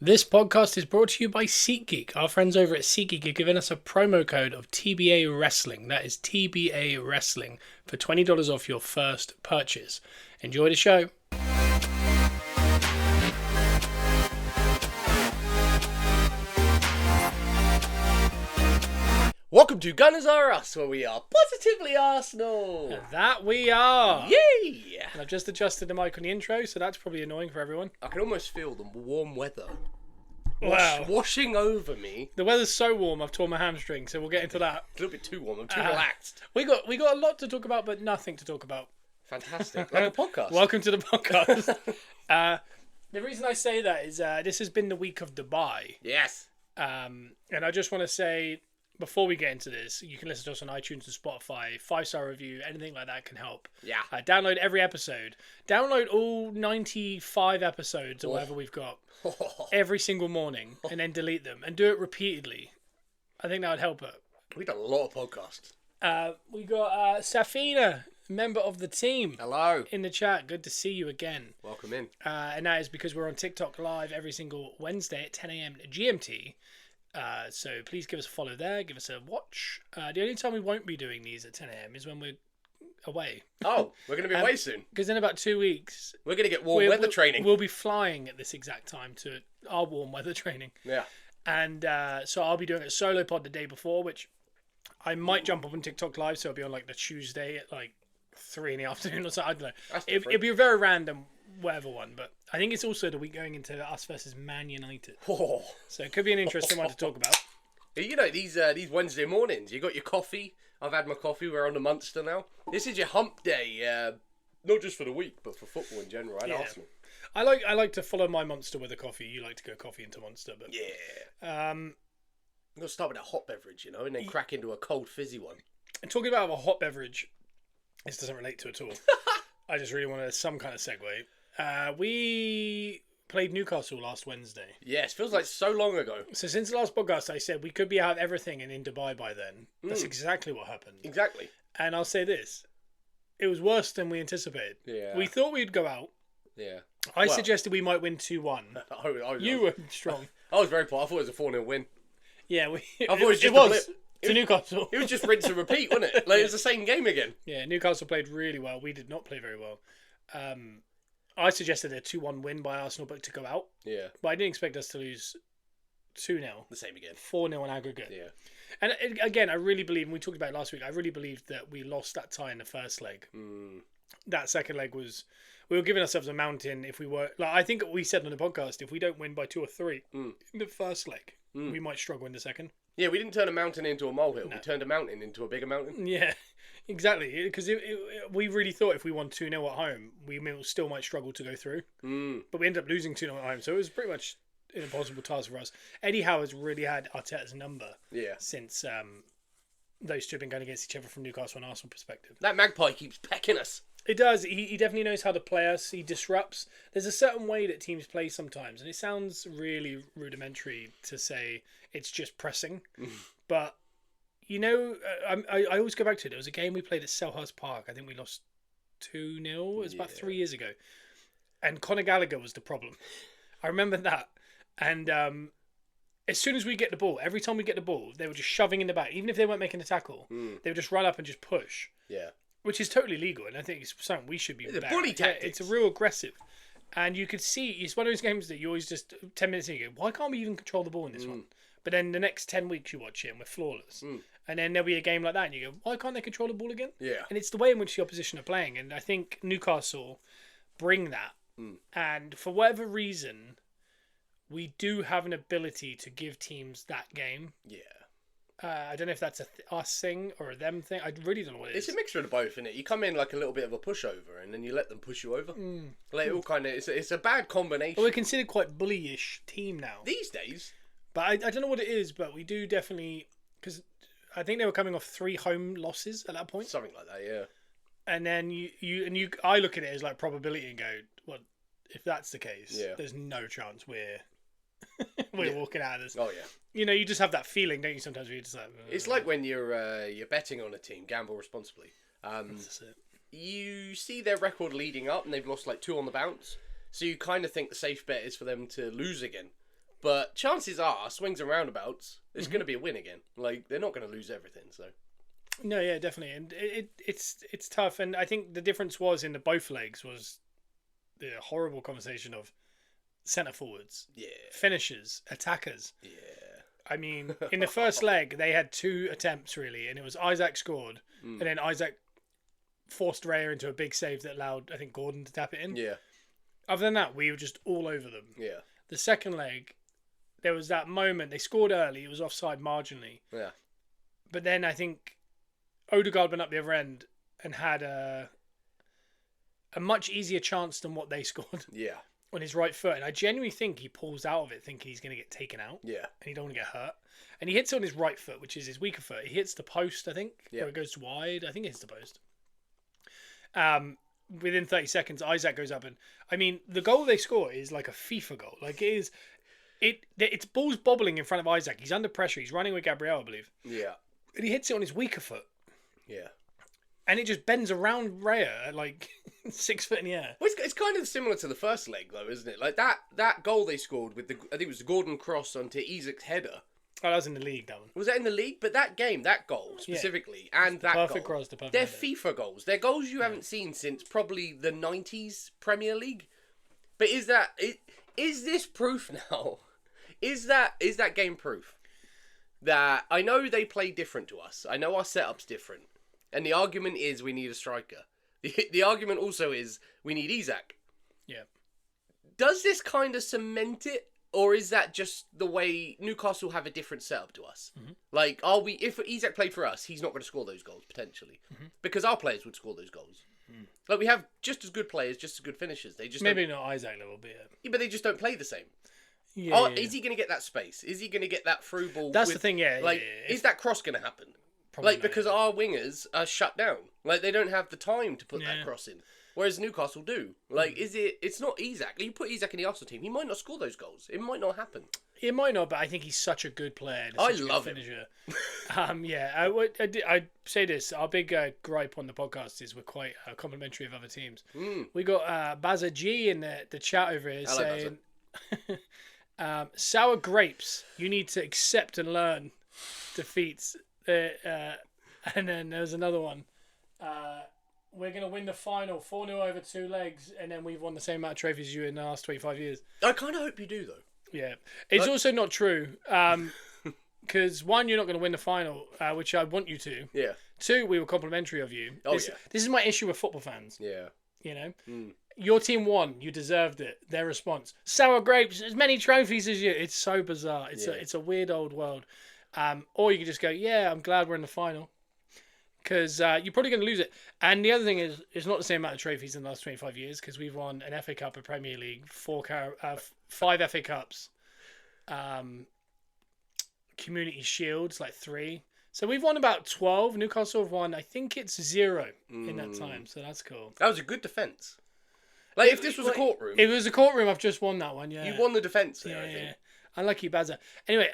This podcast is brought to you by SEATGEEK. Our friends over at SEATGEEK are giving us a promo code of TBAWRESTLING. That is TBAWRESTLING for $20 off your first purchase. Enjoy the show. Welcome to Gunners Are Us, where we are positively Arsenal. That we are. Yay! And I've just adjusted the mic on the intro, so that's probably annoying for everyone. I can almost feel the warm weather washing over me. The weather's so warm, I've torn my hamstring, so we'll get into that. A little bit too warm. I'm too relaxed. We got a lot to talk about, but nothing to talk about. Fantastic. Like a podcast. Welcome to the podcast. The reason I say that is this has been the week of Dubai. Yes. And I just want to say, before we get into this, you can listen to us on iTunes and Spotify. 5-star review, anything like that can help. Yeah. Download every episode. Download all 95 episodes or whatever we've got every single morning and then delete them. And do it repeatedly. I think that would help it. We've done a lot of podcasts. We got Safina, member of the team. Hello. In the chat. Good to see you again. Welcome in. And that is because we're on TikTok live every single Wednesday at 10 a.m. GMT. So please give us a follow there, give us a watch. The only time we won't be doing these at 10 a.m. is when we're away. Oh, we're going to be away soon. Because in about 2 weeks... We're going to get warm weather training. We'll be flying at this exact time to our warm weather training. Yeah. And so I'll be doing a solo pod the day before, which I might jump up on TikTok live, so it'll be on like the Tuesday at like 3 in the afternoon or so. I don't know. It'll be a very random whatever one, but I think it's also the week going into us versus Man United. Oh. So it could be an interesting one to talk about. You know, these Wednesday mornings, you got your coffee. I've had my coffee. We're on the Munster now. This is your hump day, not just for the week, but for football in general and Arsenal. I like to follow my Monster with a coffee. You like to go coffee into Monster, but yeah. You've got to start with a hot beverage, you know, and then crack into a cold fizzy one. And talking about a hot beverage, this doesn't relate to it at all. I just really wanted some kind of segue. We played Newcastle last Wednesday. Yes, feels like so long ago. So since the last podcast, I said we could be out of everything and in Dubai by then. That's exactly what happened. Exactly. And I'll say this. It was worse than we anticipated. Yeah. We thought we'd go out. Yeah. I suggested we might win 2-1. You were strong. I was very poor. I thought it was a 4-0 win. Yeah, I thought it was to Newcastle. It was just rinse and repeat, wasn't it? Like it was the same game again. Yeah, Newcastle played really well. We did not play very well. I suggested a 2-1 win by Arsenal, but to go out. Yeah. But I didn't expect us to lose 2-0. The same again. 4-0 in aggregate. Yeah. And again, I really believe, and we talked about it last week, I really believed that we lost that tie in the first leg. That second leg was... We were giving ourselves a mountain if we were... Like I think we said on the podcast, if we don't win by 2 or 3 in the first leg, we might struggle in the second. Yeah, we didn't turn a mountain into a molehill. No. We turned a mountain into a bigger mountain. Yeah, exactly. Because we really thought if we won 2-0 at home, we still might struggle to go through. But we ended up losing 2-0 at home, so it was pretty much an impossible task for us. Eddie Howe has really had Arteta's number since those two have been going against each other from Newcastle and Arsenal perspective. That magpie keeps pecking us. It does. He definitely knows how to play us. He disrupts. There's a certain way that teams play sometimes, and it sounds really rudimentary to say it's just pressing. But, you know, I always go back to it. There was a game we played at Selhurst Park. I think we lost 2-0. It was about 3 years ago. And Conor Gallagher was the problem. I remember that. And as soon as we get the ball, every time we get the ball, they were just shoving in the back. Even if they weren't making a tackle, they would just run up and just push. Yeah. Which is totally legal, and I think it's something we should be better. Bully tactics. Yeah, it's a real aggressive. And you could see, it's one of those games that you always just, 10 minutes in, you go, why can't we even control the ball in this one? But then the next 10 weeks you watch it and we're flawless. And then there'll be a game like that and you go, why can't they control the ball again? Yeah. And it's the way in which the opposition are playing. And I think Newcastle bring that. And for whatever reason, we do have an ability to give teams that game. Yeah. I don't know if that's us thing or a them thing. I really don't know what it is. It's a mixture of both, isn't it? You come in like a little bit of a pushover, and then you let them push you over. Like all kind of, it's a bad combination. Well, we're considered quite bullyish team now these days. But I don't know what it is. But we do definitely, because I think they were coming off 3 home losses at that point. Something like that, yeah. And then I look at it as like probability and go, well, if that's the case, there's no chance we're walking out of this. Oh yeah. You know, you just have that feeling, don't you? Sometimes where you're just like. It's like when you're betting on a team. Gamble responsibly. That's it. You see their record leading up, and they've lost like 2 on the bounce. So you kind of think the safe bet is for them to lose again. But chances are, swings and roundabouts, it's going to be a win again. Like, they're not going to lose everything, so... No, yeah, definitely. And it's tough. And I think the difference was in the both legs was the horrible conversation of centre forwards, finishers, attackers. Yeah. I mean, in the first leg, they had 2 attempts, really, and it was Isaac scored, and then Isaac forced Raya into a big save that allowed, I think, Gordon to tap it in. Yeah. Other than that, we were just all over them. Yeah. The second leg, there was that moment. They scored early. It was offside marginally. Yeah. But then I think Odegaard went up the other end and had a much easier chance than what they scored. Yeah. On his right foot, and I genuinely think he pulls out of it thinking he's going to get taken out. Yeah. And he don't want to get hurt. And he hits it on his right foot, which is his weaker foot. He hits the post, I think, or it goes wide. I think it hits the post. Within 30 seconds, Isaac goes up, and I mean, the goal they score is like a FIFA goal. Like it's balls bobbling in front of Isaac. He's under pressure. He's running with Gabriel, I believe. Yeah. And he hits it on his weaker foot. Yeah. And it just bends around Raya at like 6 foot in the air. Well, it's kind of similar to the first leg, though, isn't it? Like that goal they scored with I think it was the Gordon cross onto Isaac's header. Oh, that was in the league, that one. Was that in the league? But that game, that goal specifically, and that perfect goal, cross, the perfect they're header. FIFA goals. They're goals you haven't seen since probably the 90s Premier League. But is this proof now? Is that game proof? That I know they play different to us. I know our setup's different. And the argument is we need a striker. The argument also is we need Isaac. Yeah. Does this kind of cement it? Or is that just the way Newcastle have a different setup to us? Mm-hmm. Like, if Isaac played for us, he's not going to score those goals, potentially. Mm-hmm. Because our players would score those goals. Mm. Like, we have just as good players, just as good finishers. They just maybe not Isaac level, but yeah, but they just don't play the same. Yeah, Is he going to get that space? Is he going to get that through ball? That's the thing, yeah. Like, is that cross going to happen? Probably not, because our wingers are shut down. Like, they don't have the time to put that cross in. Whereas Newcastle do. Like, it's not Isak. You put Isak in the Arsenal team, he might not score those goals. It might not happen. It might not, but I think he's such a good player. I love him. Yeah, I say this. Our big gripe on the podcast is we're quite complimentary of other teams. Mm. We got Bazza G in the chat over here saying, sour grapes, you need to accept and learn defeats. And then there's another one. We're going to win the final 4-0 over 2 legs, and then we've won the same amount of trophies as you in the last 25 years. I kind of hope you do, though. Yeah. It's also not true. Because, 1, you're not going to win the final, which I want you to. Yeah. 2, we were complimentary of you. This is my issue with football fans. Yeah. You know? Mm. Your team won. You deserved it. Their response. Sour grapes, as many trophies as you. It's so bizarre. It's a weird old world. Or you can just go, yeah, I'm glad we're in the final. Because you're probably going to lose it. And the other thing is, it's not the same amount of trophies in the last 25 years because we've won an FA Cup, a Premier League, 5 FA Cups, Community Shields, like 3. So we've won about 12. Newcastle have won, I think it's 0 in that time. So that's cool. That was a good defence. Like, if this was a courtroom. If it was a courtroom, I've just won that one, yeah. You won the defence there, I think. Yeah. Unlucky Bazza. Anyway,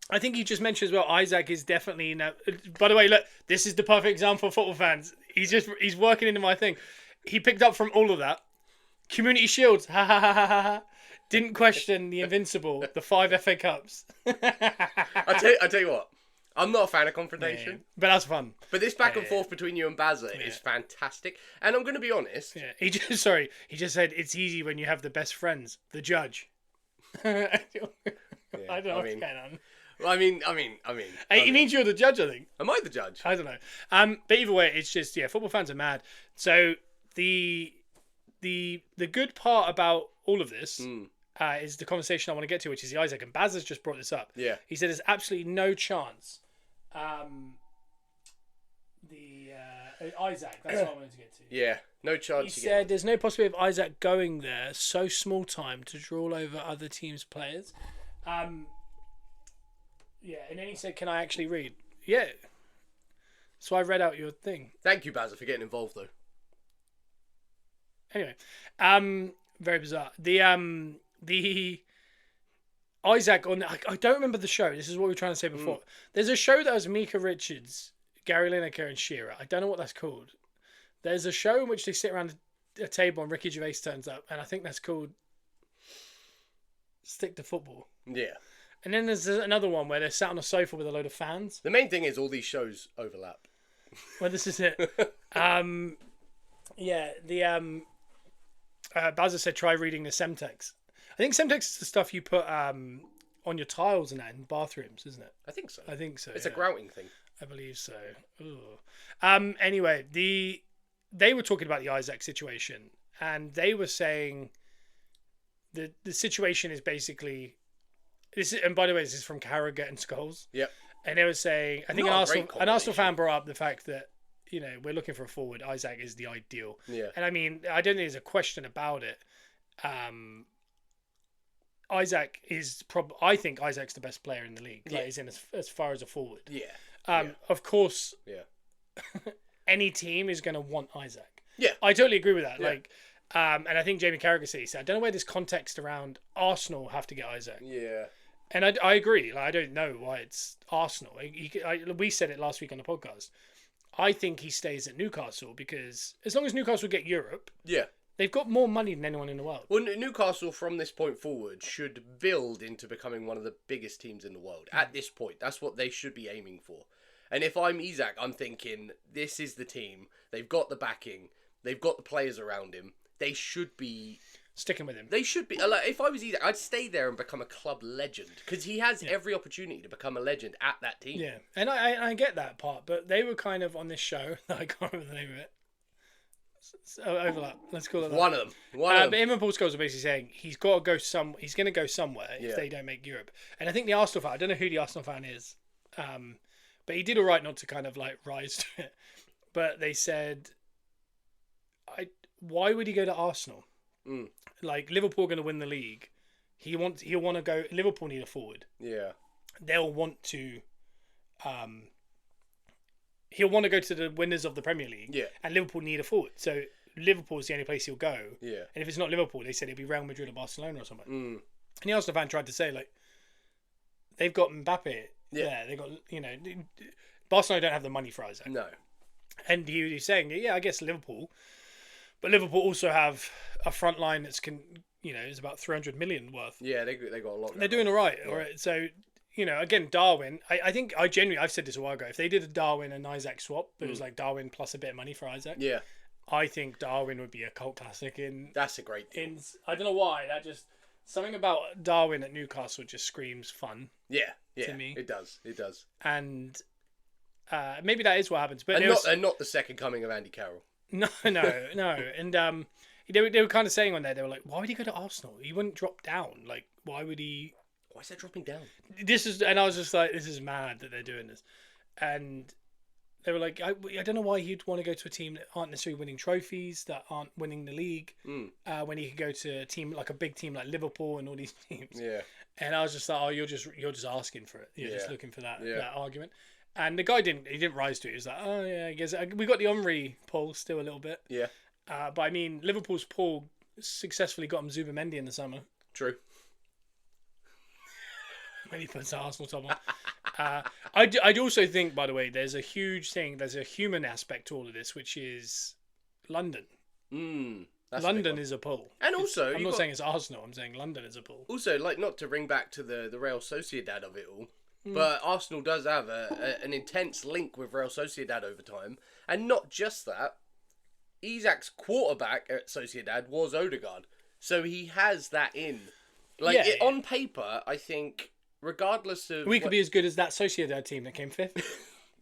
I think you just mentioned as well, Isaac is definitely now. By the way, look, this is the perfect example for football fans. He's working into my thing. He picked up from all of that. Community Shields, ha ha ha ha ha. Didn't question the invincible, the 5 FA Cups. I tell you what, I'm not a fan of confrontation. Yeah, but that's fun. But this back and forth between you and Bazza is fantastic. And I'm going to be honest. Yeah. He just said it's easy when you have the best friends, the judge. I don't know what's going on. Well, I mean. It means you're the judge, I think. Am I the judge? I don't know. But either way, it's just football fans are mad. So the good part about all of this is the conversation I want to get to, which is the Isaac, and Baz has just brought this up. Yeah. He said there's absolutely no chance. Isaac, that's what I wanted to get to. Yeah, no chance. He said there's no possibility of Isaac going there. So small time to draw over other teams' players. Yeah, and then he said, can I actually read? Yeah. So I read out your thing. Thank you, Bazza, for getting involved, though. Anyway, very bizarre. The Isaac on... I don't remember the show. This is what we were trying to say before. There's a show that has Mika Richards, Gary Lineker, and Shearer. I don't know what that's called. There's a show in which they sit around a table and Ricky Gervais turns up, and I think that's called... Stick to football. Yeah. And then there's another one where they're sat on a sofa with a load of fans. The main thing is all these shows overlap. Well, this is it. Yeah, the Bowser said try reading the Semtex. I think Semtex is the stuff you put on your tiles and that in bathrooms, isn't it? I think so. It's yeah. a grouting thing. I believe so. Ooh. Anyway, they were talking about the Isaac situation, and they were saying the situation is basically this. And by the way, this is from Carragher and Scholes. Yep. And they were saying, I think an Arsenal fan brought up the fact that, you know, we're looking for a forward. Isaac is the ideal. Yeah. And I mean, I don't think there's a question about it. Isaac is I think Isaac's the best player in the league. Like, he's in as far as a forward. Yeah. Of course. Yeah. Any team is going to want Isaac. Yeah. I totally agree with that. Yeah. Like, and I think Jamie Carragher said, I don't know where this context around Arsenal have to get Isaac. Yeah. And I agree. Like, I don't know why it's Arsenal. We said it last week on the podcast. I think he stays at Newcastle because as long as Newcastle get Europe, yeah, they've got more money than anyone in the world. Well, Newcastle from this point forward should build into becoming one of the biggest teams in the world. At this point, that's what they should be aiming for. And if I'm Isaac, I'm thinking this is the team. They've got the backing. They've got the players around him. They should be sticking with him. They should be. Like, if I was Isaac, I'd stay there and become a club legend because he has every opportunity to become a legend at that team. Yeah, and I get that part, but they were kind of on this show. I can't remember the name of it. So, overlap. Let's call it that. One of them. But him and Paul Scholes are basically saying he's got to go He's going to go somewhere if they don't make Europe. And I think the Arsenal fan. I don't know who the Arsenal fan is, but he did all right not to kind of like rise to it. But they said, why would he go to Arsenal? Mm. Like, Liverpool are going to win the league. He'll want to go. Liverpool need a forward. Yeah. They'll want to. He'll want to go to the winners of the Premier League. Yeah. And Liverpool need a forward. So Liverpool's the only place he'll go. Yeah. And if it's not Liverpool, they said it'd be Real Madrid or Barcelona or something. Mm. And the Arsenal fan tried to say, like, they've got Mbappe. Yeah. They've got, Barcelona don't have the money for Isaac. No. And he was saying, I guess Liverpool. But Liverpool also have a front line that's is about 300 million worth. Yeah, they got a lot. They're doing all right. Yeah. All right. So, again, Darwin, I think I've said this a while ago. If they did a Darwin and Isaac swap, it was like Darwin plus a bit of money for Isaac. Yeah. I think Darwin would be a cult classic That's a great deal. I don't know why. That just something about Darwin at Newcastle just screams fun. Yeah. To me. It does. And maybe that is what happens. But and not the second coming of Andy Carroll. No. And they were kind of saying on there, they were like, why would he go to Arsenal? He wouldn't drop down. Like, why would he? Why is that dropping down? And I was just like, this is mad that they're doing this. And they were like, I don't know why he'd want to go to a team that aren't necessarily winning trophies, that aren't winning the league, when he could go to a team like a big team like Liverpool and all these teams. Yeah. And I was just like, you're just asking for it. You're just looking for that argument. And the guy didn't rise to it. He was like, oh yeah, I guess we got the Omri pull still a little bit. Yeah. But I mean, Liverpool's pull successfully got him Zubimendi in the summer. True. When he puts the Arsenal top on. I'd also think, by the way, there's a huge thing. There's a human aspect to all of this, which is London. London is a pull. And also, I'm not saying it's Arsenal. I'm saying London is a pull. Also, like, not to bring back to the Real Sociedad of it all. But Arsenal does have an intense link with Real Sociedad over time. And not just that, Isak's quarterback at Sociedad was Odegaard. So he has that in. Like, on paper, I think, regardless of... We could be as good as that Sociedad team that came fifth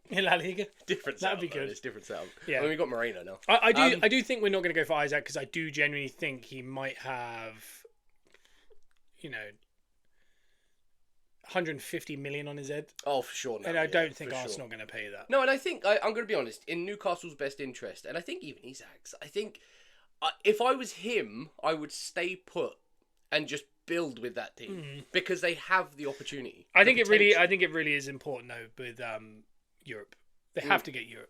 in La Liga. Different setup. That'd be good. It's different setup. Yeah. I mean, we've got Moreno now. I do think we're not going to go for Isak because I do genuinely think he might have, 150 million on his head. Oh, for sure. And I don't think Arsenal are going to pay that. No, and I think, I'm going to be honest, in Newcastle's best interest, and I think even Isak's, I think if I was him, I would stay put and just build with that team because they have the opportunity. I think it really is important though with Europe. They have to get Europe.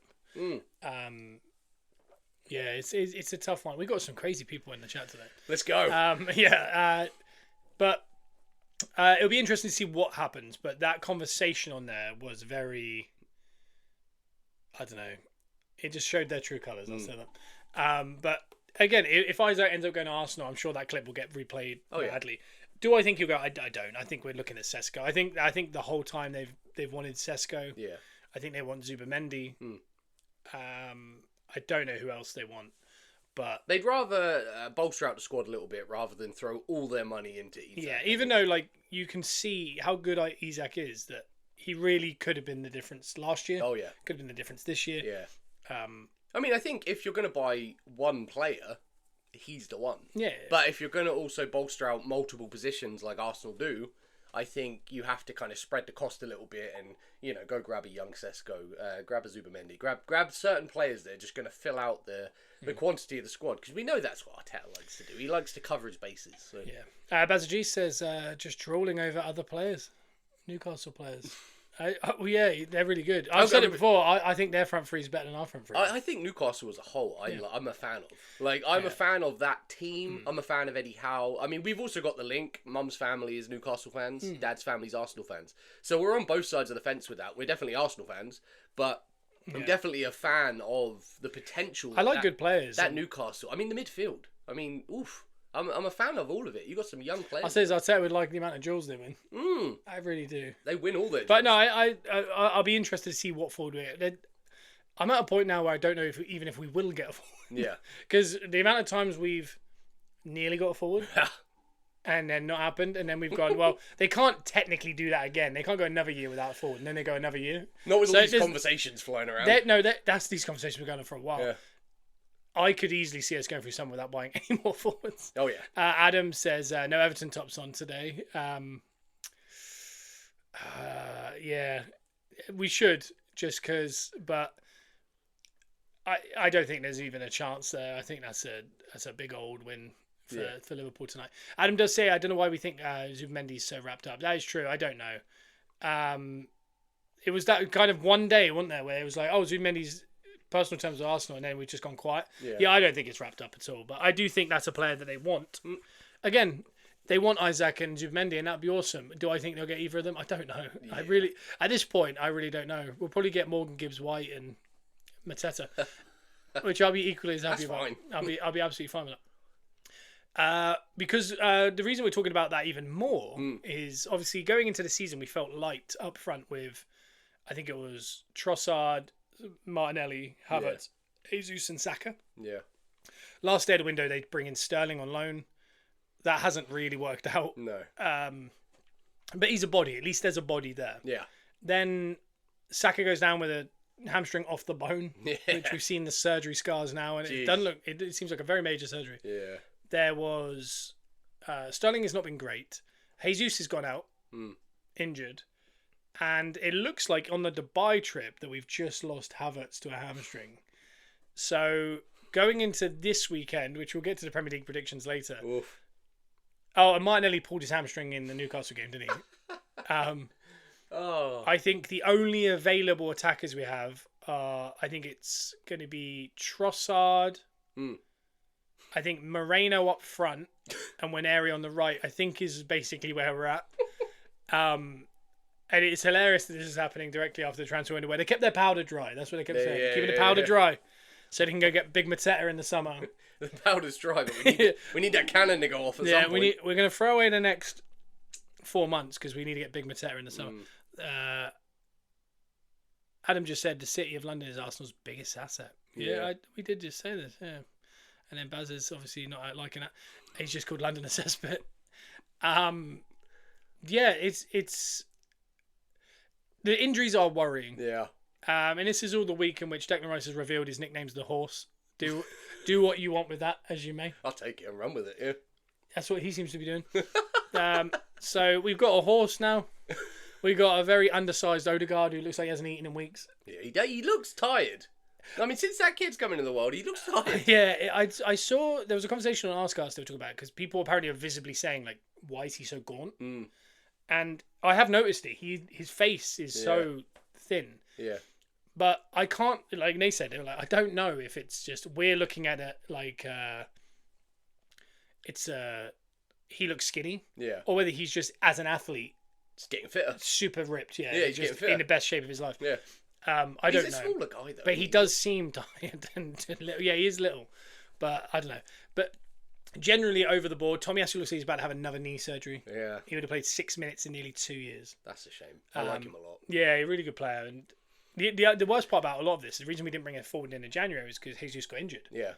Yeah, it's a tough one. We got some crazy people in the chat today. Let's go. But it'll be interesting to see what happens. But that conversation on there was very, I don't know. It just showed their true colours. I'll say that. But again, if Isaac ends up going to Arsenal, I'm sure that clip will get replayed badly. Do I think he'll go? I don't. I think we're looking at Sesko. I think the whole time they've wanted Sesko. Yeah. I think they want Zubamendi. Mm. I don't know who else they want, but they'd rather bolster out the squad a little bit rather than throw all their money into Isak. Yeah, even though like you can see how good Isak is, that he really could have been the difference last year. Oh yeah, could have been the difference this year. Yeah. I mean, I think if you're going to buy one player, he's the one. Yeah. But if you're going to also bolster out multiple positions like Arsenal do, I think you have to kind of spread the cost a little bit and, go grab a young Sesko, grab a Zubamendi, grab certain players that are just going to fill out the quantity of the squad. Because we know that's what Arteta likes to do. He likes to cover his bases. So. Yeah. Bazaji says just drooling over other players, Newcastle players. Yeah, they're really good. I've said it before. I think their front three is better than our front three. I think Newcastle as a whole, I'm a fan of. I'm a fan of that team. I'm a fan of Eddie Howe. I mean, we've also got the link. Mum's family is Newcastle fans. Dad's family's Arsenal fans. So we're on both sides of the fence with that. We're definitely Arsenal fans, but I'm definitely a fan of the potential. I like good players. That Newcastle. I mean, the midfield. I mean, oof. I'm a fan of all of it. You got some young players. I say Arteta would like the amount of duels they win. I really do. They win all their. But no, I'll be interested to see what forward I'm at a point now where I don't know even if we will get a forward. Yeah. Because the amount of times we've nearly got a forward, and then not happened, and then we've gone, well, they can't technically do that again. They can't go another year without a forward, and then they go another year. Not with all these conversations flying around. That's these conversations we're going on for a while. Yeah. I could easily see us going through some without buying any more forwards. Oh, yeah. Adam says, no Everton tops on today. Yeah, we should, just because, but I don't think there's even a chance there. I think that's a big old win for Liverpool tonight. Adam does say, I don't know why we think Zubamendi's so wrapped up. That is true. I don't know. It was that kind of one day, wasn't there, where it was like, oh, Zubamendi's personal terms with Arsenal, and then we've just gone quiet. Yeah, I don't think it's wrapped up at all, but I do think that's a player that they want. Again, they want Isak and Zubamendi, and that'd be awesome. Do I think they'll get either of them? I don't know. Yeah. At this point, I really don't know. We'll probably get Morgan Gibbs-White and Mateta, which I'll be equally as happy about. I'll be absolutely fine with that. Because the reason we're talking about that even more is obviously going into the season, we felt light up front with, I think it was Trossard, Martinelli, Havertz, Jesus and Saka. Yeah. Last day of the window, they bring in Sterling on loan. That hasn't really worked out. No. But he's a body. At least there's a body there. Yeah. Then Saka goes down with a hamstring off the bone, which we've seen the surgery scars now, and it doesn't look. It seems like a very major surgery. Yeah. There was Sterling has not been great. Jesus has gone out, injured. And it looks like on the Dubai trip that we've just lost Havertz to a hamstring. So going into this weekend, which we'll get to the Premier League predictions later. Oof. Oh, and Martinelli pulled his hamstring in the Newcastle game, didn't he? I think the only available attackers we have are, I think it's going to be Trossard. I think Moreno up front and Waneri on the right, I think is basically where we're at. And it's hilarious that this is happening directly after the transfer window, where they kept their powder dry. That's what they kept saying. Keeping the powder dry, so they can go get Big Mateta in the summer. The powder's dry, but we need that cannon to go off at some point. We're going to throw away the next 4 months because we need to get Big Mateta in the summer. Adam just said the City of London is Arsenal's biggest asset. Yeah, we did just say this, yeah. And then Baz is obviously not liking that. He's just called London a cesspit. It's... The injuries are worrying. Yeah. And this is all the week in which Declan Rice has revealed his nickname's the Horse. Do what you want with that, as you may. I'll take it and run with it, yeah. That's what he seems to be doing. So we've got a horse now. We've got a very undersized Odegaard who looks like he hasn't eaten in weeks. Yeah, he looks tired. I mean, since that kid's come into the world, he looks tired. Yeah, I saw... There was a conversation on Arscast they were talking about because people apparently are visibly saying, like, why is he so gaunt? And I have noticed it. His face is so thin. Yeah. But I can't, like they said, they were like, I don't know if it's just we're looking at it like he looks skinny. Yeah. Or whether he's just as an athlete, just getting fitter, super ripped. Yeah. Yeah, he's just getting fitter. in the best shape of his life. Yeah. I don't know. He's a smaller guy though. But he does seem tired. Yeah, he is little, but I don't know. But Generally over the board. Tomiyasu looks like he's about to have another knee surgery. Yeah. He would have played 6 minutes in nearly 2 years. That's a shame. I like him a lot. Yeah, a really good player. And the worst part about a lot of this, the reason we didn't bring a forward in January is because Jesus got injured. Yeah.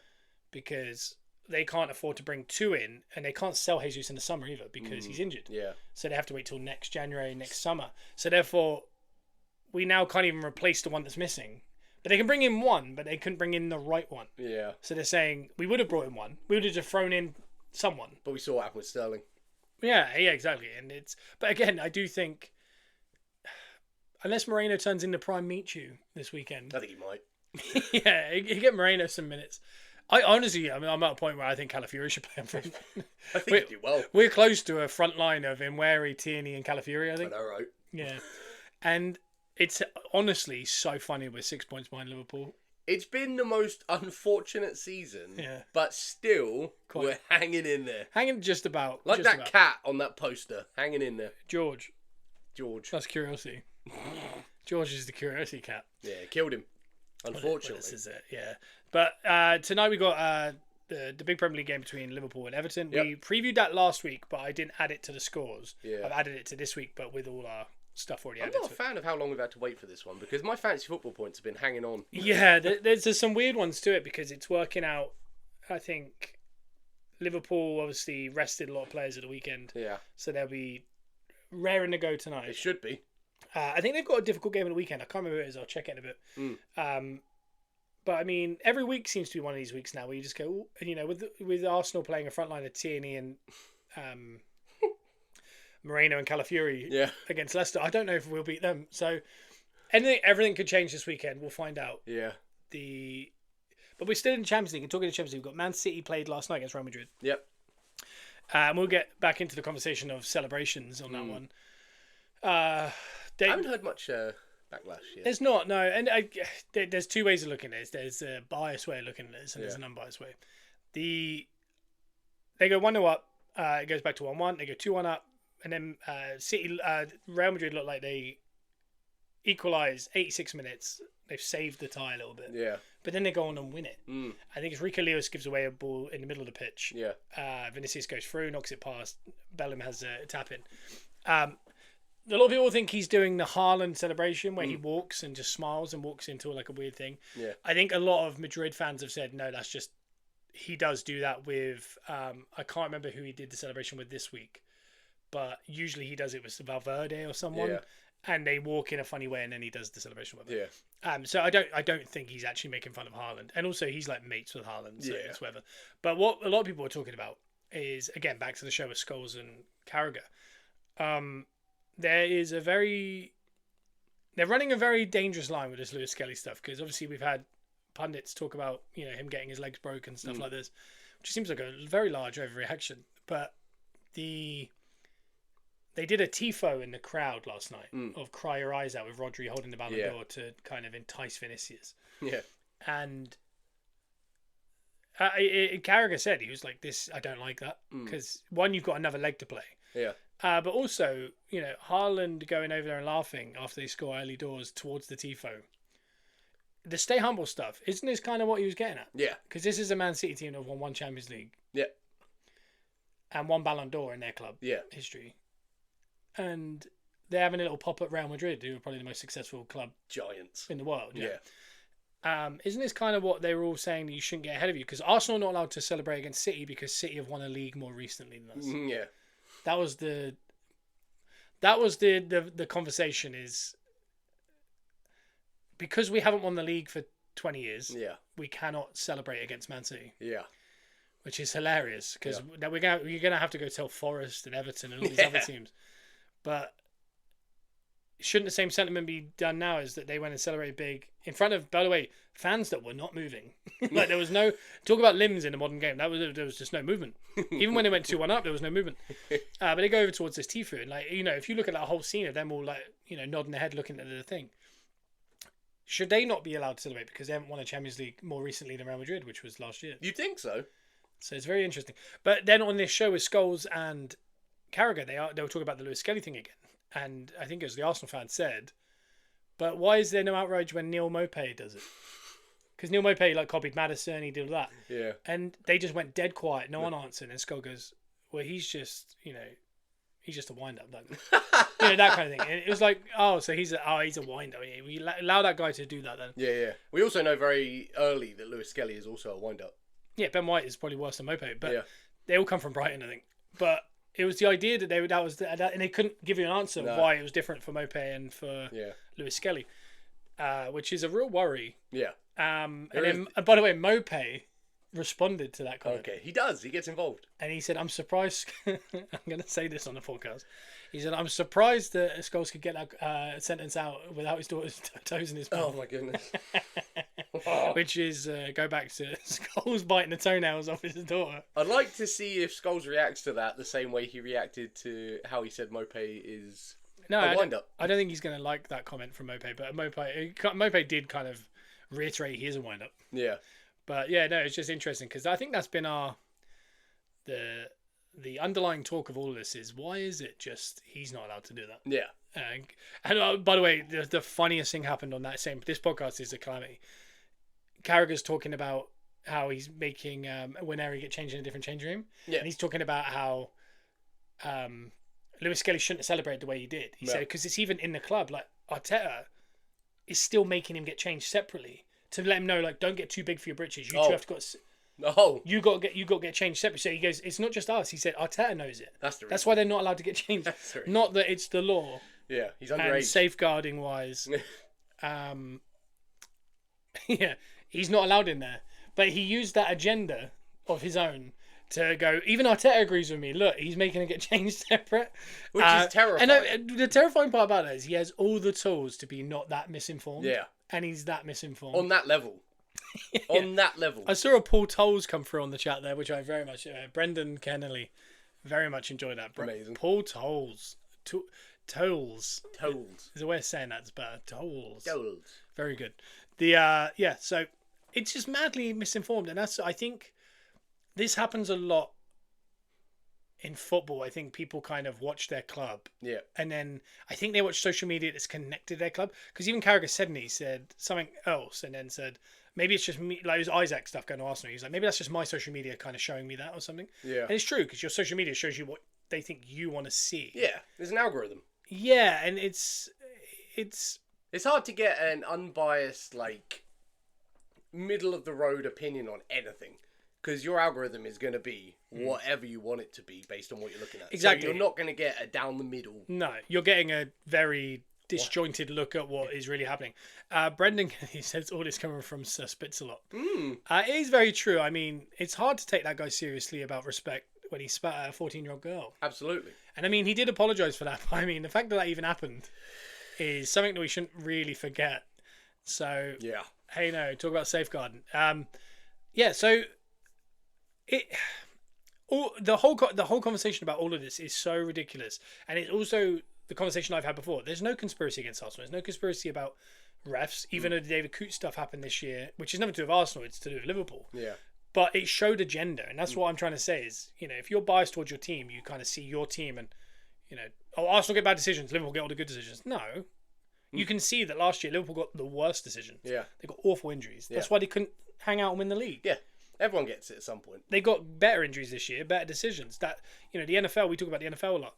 Because they can't afford to bring 2 in, and they can't sell Jesus in the summer either because he's injured. Yeah. So they have to wait till next January, next summer. So therefore, we now can't even replace the one that's missing. But they can bring in one, but they couldn't bring in the right one. Yeah. So they're saying, we would have brought in one. We would have just thrown in someone. But we saw what happened with Sterling. Yeah, exactly. But again, I do think, unless Moreno turns into Prime Michu this weekend. I think he might. Yeah, you get Moreno some minutes. I'm at a point where I think Calafiori should play him front. I think he'd do well. We're close to a front line of Nweri, Tierney and Calafiori, I think. I know, right? Yeah. And it's honestly so funny we're 6 points behind Liverpool. It's been the most unfortunate season, Yeah. but still, we're hanging in there. Hanging just about. Like just that about. cat on that poster, hanging in there. George. That's Curiosity. George is the Curiosity cat. Yeah, killed him. Unfortunately. Well, this is it, yeah. But tonight we got the big Premier League game between Liverpool and Everton. Yep. We previewed that last week, but I didn't add it to the scores. Yeah. I've added it to this week, but with all our stuff already I'm added not a fan of how long we've had to wait for this one because my fantasy football points have been hanging on. Yeah, there's some weird ones to it because it's working out. I think Liverpool obviously rested a lot of players at the weekend. Yeah. So they'll be raring to go tonight. It should be. I think they've got a difficult game on the weekend. I can't remember who it is. I'll check it in a bit. But I mean, every week seems to be one of these weeks now where you just go, with Arsenal playing a front line of Tierney and Moreno and Calafiori against Leicester. I don't know if we'll beat them. So everything could change this weekend. We'll find out. Yeah. But we're still in the Champions League. And talking to the Champions League, we've got Man City played last night against Real Madrid. Yep. And we'll get back into the conversation of celebrations on that one. I haven't heard much backlash yet. There's not, no. And there's two ways of looking at this. There's a biased way of looking at this, and there's an unbiased way. They go 1-0 up. It goes back to 1-1. They go 2-1 up. And then Real Madrid look like they equalise 86 minutes. They've saved the tie a little bit. Yeah. But then they go on and win it. I think it's Rico Lewis gives away a ball in the middle of the pitch. Yeah. Vinicius goes through, knocks it past. Bellingham has a tap in. A lot of people think he's doing the Haaland celebration where he walks and just smiles and walks into like a weird thing. Yeah. I think a lot of Madrid fans have said, no, that's just... He does do that with... I can't remember who he did the celebration with this week. But usually he does it with Valverde or someone. Yeah. And they walk in a funny way and then he does the celebration with it. Yeah. So I don't think he's actually making fun of Haaland. And also he's like mates with Haaland. So it's whatever. But what a lot of people are talking about is, again, back to the show with Scholes and Carragher. There is they're running a very dangerous line with this Lewis Skelly stuff because obviously we've had pundits talk about him getting his legs broken and stuff like this, which seems like a very large overreaction. But they did a tifo in the crowd last night of "Cry Your Eyes Out" with Rodri holding the Ballon d'Or to kind of entice Vinicius. Yeah, and Carragher said he was like, "This I don't like that because one, you've got another leg to play." Yeah. But also, Haaland going over there and laughing after they score early doors towards the tifo. The stay humble stuff, isn't this kind of what he was getting at? Yeah. Because this is a Man City team that won 1 Champions League. Yeah. And 1 Ballon d'Or in their club history. And they're having a little pop at Real Madrid, who are probably the most successful club giants in the world. Yeah. Isn't this kind of what they were all saying, that you shouldn't get ahead of you? Because Arsenal are not allowed to celebrate against City because City have won a league more recently than us. Yeah. That was the conversation, is because we haven't won the league for 20 years. Yeah. We cannot celebrate against Man City. Yeah. Which is hilarious because you're gonna have to go tell Forest and Everton and all these other teams. But shouldn't the same sentiment be done now? Is that they went and celebrated big in front of, by the way, fans that were not moving. Like there was no talk about limbs in a modern game. There was just no movement. Even when they went 2-1 up, there was no movement. But they go over towards this Tifu, and if you look at that whole scene of them all nodding their head, looking at the thing, should they not be allowed to celebrate because they haven't won a Champions League more recently than Real Madrid, which was last year? You think so? So it's very interesting. But then on this show with Scholes and Carragher, they were talking about the Lewis Skelly thing again. And I think, as the Arsenal fan said, but why is there no outrage when Neil Maupay does it? because Neil Maupay like copied Maddison, he did all that, Yeah. and they just went dead quiet. No one answered, and Skull goes, "Well, he's just a wind up, that kind of thing." And it was like, oh, so he's a wind up. We allow that guy to do that then. Yeah. We also know very early that Lewis Skelly is also a wind up. Yeah, Ben White is probably worse than Maupay, but Yeah. they all come from Brighton, I think. But it was the idea that and they couldn't give you an answer why it was different for Maupay and for Lewis Skelly, which is a real worry. Yeah. And by the way, Maupay responded to that comment. Okay, he does. He gets involved. And he said, "I'm surprised." I'm going to say this on the podcast. He said, "I'm surprised that Scholes could get that sentence out without his daughter's toes in his mouth." Oh my goodness. Which is go back to Scholes biting the toenails off his daughter. I'd like to see if Scholes reacts to that the same way he reacted to how he said Maupay is a wind-up. I don't think he's going to like that comment from Maupay, but Maupay did kind of reiterate he is a wind-up. Yeah. But yeah, no, it's just interesting because I think that's been the underlying talk of all of this is why is it just he's not allowed to do that? Yeah. And by the way, the funniest thing happened on this podcast is a calamity. Carragher's talking about how he's making Winery get changed in a different change room. Yeah. And he's talking about how Lewis Skelly shouldn't have celebrated the way he did. He said because it's even in the club, like Arteta is still making him get changed separately to let him know, like, don't get too big for your britches. You two have to you got to get changed separately. So he goes, it's not just us. He said Arteta knows it. That's why they're not allowed to get changed. Not that it's the law. Yeah, he's underage. And safeguarding wise, yeah, he's not allowed in there. But he used that agenda of his own to go, even Arteta agrees with me. Look, he's making it get changed separate. Which is terrifying. And the terrifying part about that is he has all the tools to be not that misinformed. Yeah. And he's that misinformed. On that level. Yeah. On that level. I saw a Paul Tolles come through on the chat there, which I very much... Brendan Kennelly. Very much enjoyed that. Amazing. Paul Tolles. Tolles. Tolles. There's a way of saying that's better. Tolles. Tolles. Very good. Yeah, so it's just madly misinformed. And I think this happens a lot in football. I think people kind of watch their club. Yeah. And then I think they watch social media that's connected to their club. Because even Carragher said something else and then said, maybe it's just me, like it was Isaac stuff going to Arsenal. He's like, maybe that's just my social media kind of showing me that or something. Yeah. And it's true because your social media shows you what they think you want to see. Yeah. There's an algorithm. Yeah. And it's hard to get an unbiased, like, middle of the road opinion on anything. Because your algorithm is going to be whatever you want it to be based on what you're looking at. Exactly. So you're not going to get a down the middle. No, you're getting a very disjointed look at what is really happening. Brendan, he says all this coming from Sir Spitz-a-lot. It is very true. I mean, it's hard to take that guy seriously about respect when he spat at a 14-year-old girl. Absolutely. And I mean, he did apologise for that. But I mean, the fact that even happened is something that we shouldn't really forget. So, yeah. Hey, no, talk about safeguarding. Yeah, so... the whole conversation about all of this is so ridiculous, and it's also the conversation I've had before. There's no conspiracy against Arsenal. There's no conspiracy about refs, even though the David Coote stuff happened this year, which is nothing to do with Arsenal. It's to do with Liverpool. Yeah. But it showed agenda, and that's what I'm trying to say is, if you're biased towards your team, you kind of see your team and, Arsenal get bad decisions, Liverpool get all the good decisions. No. You can see that last year Liverpool got the worst decisions. Yeah. They got awful injuries. That's why they couldn't hang out and win the league. Yeah. Everyone gets it at some point. They got better injuries this year, better decisions. That the NFL, we talk about the NFL a lot.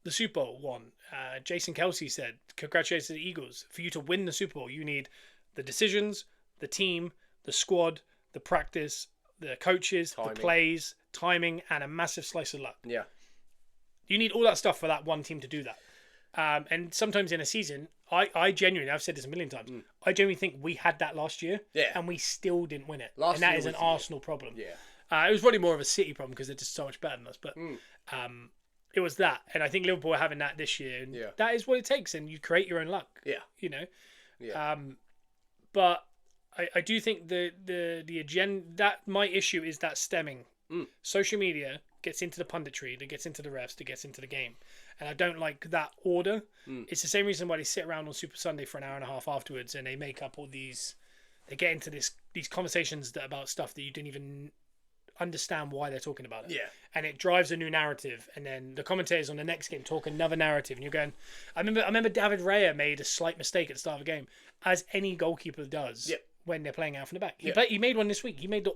The Super Bowl won. Jason Kelsey said, "Congratulations to the Eagles. For you to win the Super Bowl, you need the decisions, the team, the squad, the practice, the coaches, the plays, timing, and a massive slice of luck." Yeah. You need all that stuff for that one team to do that. And sometimes in a season, I genuinely, I've said this a million times, I genuinely think we had that last year, and we still didn't win it. And that is an Arsenal problem. Yeah. It was probably more of a City problem because they're just so much better than us. But it was that. And I think Liverpool are having that this year. And that is what it takes. And you create your own luck. Yeah. Yeah. But I do think the agenda, that my issue is that stemming. Social media gets into the punditry, that gets into the refs, that gets into the game. And I don't like that order. It's the same reason why they sit around on Super Sunday for an hour and a half afterwards and they make up all these... They get into these conversations about stuff that you didn't even understand why they're talking about it. Yeah. And it drives a new narrative. And then the commentators on the next game talk another narrative. And you're going... I remember David Raya made a slight mistake at the start of the game, as any goalkeeper does when they're playing out from the back. Yeah. He made one this week. He made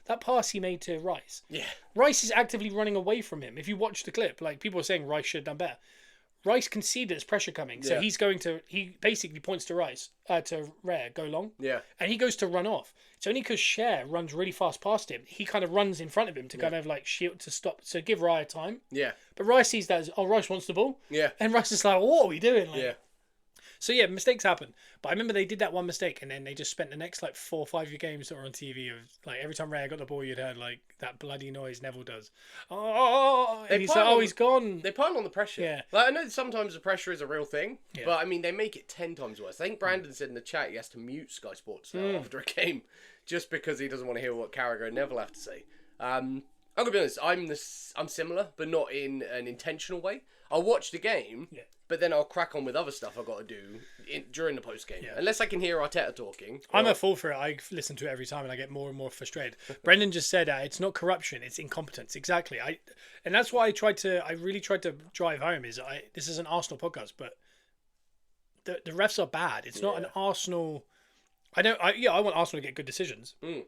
that pass he made to Rice. Yeah. Rice is actively running away from him. If you watch the clip, like people are saying Rice should have done better. Rice can see there's pressure coming, so he basically points to to Rare, go long. Yeah. And he goes to run off. It's only because Cher runs really fast past him. He kind of runs in front of him to kind of like shield to stop, to give Raya time. Yeah. But Rice sees that as, Rice wants the ball. Yeah. And Rice is like, what are we doing? Like, Yeah. So yeah, mistakes happen. But I remember they did that one mistake, and then they just spent the next like 4 or 5 games that were on TV of like every time Raya got the ball, you'd heard like that bloody noise Neville does. Oh, and he's like, he's gone. They pile on the pressure. Yeah. Like, I know sometimes the pressure is a real thing, Yeah. but I mean they make it 10 times worse. I think Brandon said in the chat he has to mute Sky Sports now after a game, just because he doesn't want to hear what Carragher and Neville have to say. I'm gonna be honest. I'm similar, but not in an intentional way. I'll watch the game. Yeah. But then I'll crack on with other stuff I've got to do during the post game. Yeah. Unless I can hear Arteta talking. I'm a fool for it. I listen to it every time and I get more and more frustrated. Brendan just said it's not corruption, it's incompetence. Exactly. And that's why I really tried to drive home this is an Arsenal podcast, but the refs are bad. It's not an Arsenal. I want Arsenal to get good decisions. I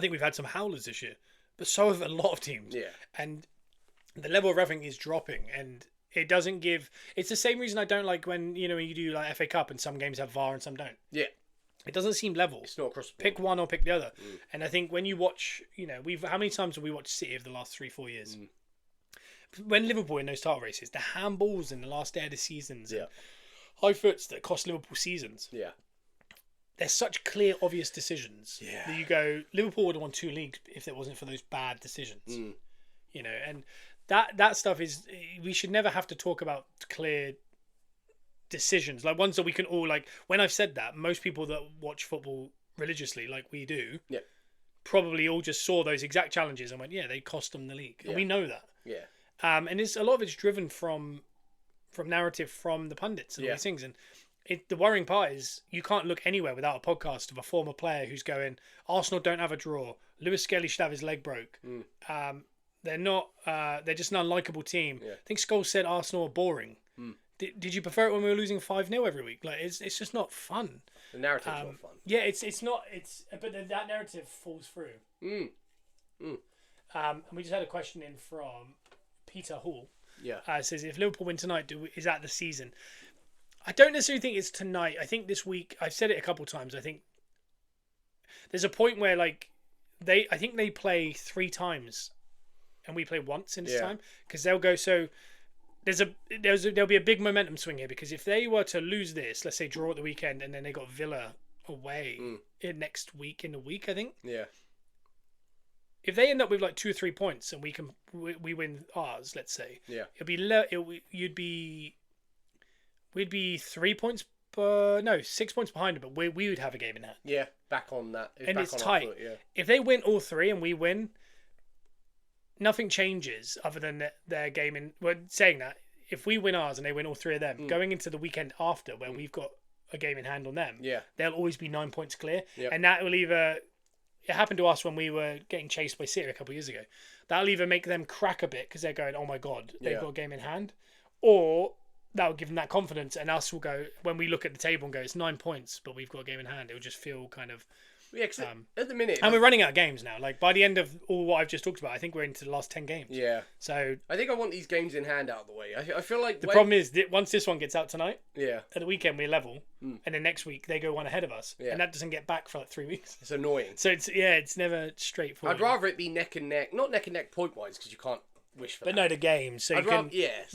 think we've had some howlers this year, but so have a lot of teams. Yeah. And the level of reffing is dropping, and it doesn't give. It's the same reason I don't like when you do like FA Cup and some games have VAR and some don't. Yeah. It doesn't seem level. It's not across the board. Pick one or pick the other. And I think when you watch, how many times have we watched City over the last 3-4 years? When Liverpool in those title races, the handballs in the last day of the seasons, and high foots that cost Liverpool seasons. Yeah. There's such clear, obvious decisions that you go, Liverpool would have won 2 leagues if it wasn't for those bad decisions. And that stuff is, we should never have to talk about clear decisions, like ones that we can all, like, when I've said that, most people that watch football religiously like we do probably all just saw those exact challenges and went, they cost them the league. And we know that. And it's a lot of it's driven from narrative from the pundits and all these things. And the worrying part is you can't look anywhere without a podcast of a former player who's going, Arsenal don't have a draw, Lewis Skelly should have his leg broke. They're not. They're just an unlikable team. I think Scholes said Arsenal are boring. Did you prefer it when we were losing 5-0 every week? Like it's just not fun. The narrative's not fun. Yeah, it's not. But that narrative falls through. And we just had a question in from Peter Hall. It says, if Liverpool win tonight, is that the season? I don't necessarily think it's tonight. I think this week. I've said it a couple of times. I think there's a point where I think they play 3 times. And we play once in this time, because they'll go. So there'll be a big momentum swing here, because if they were to lose this, let's say draw at the weekend, and then they got Villa away next week in the week, I think. If they end up with like 2 or 3 points and we win ours, let's say, we'd be 3 points. 6 points behind them, but we would have a game in hand. Back on that, and it's tight. If they win all 3 and we win. Nothing changes other than their game in. Well, saying that, if we win ours and they win all 3 of them, going into the weekend after where we've got a game in hand on them, they'll always be 9 points clear. And that will either. It happened to us when we were getting chased by City a couple of years ago. That'll either make them crack a bit because they're going, oh my God, they've got a game in hand, or that will give them that confidence, and us will go, when we look at the table and go, it's 9 points, but we've got a game in hand, it will just feel kind of. Yeah, cause at the minute, and we're running out of games now. Like by the end of all what I've just talked about, I think we're into the last 10 games. So I think I want these games in hand out of the way. I feel like the problem is that once this one gets out tonight, at the weekend we're level, and then next week they go one ahead of us, and that doesn't get back for like 3 weeks. It's annoying. So it's never straightforward. I'd rather it be neck and neck, not neck and neck point wise, because you can't wish for that. But no, the game, so you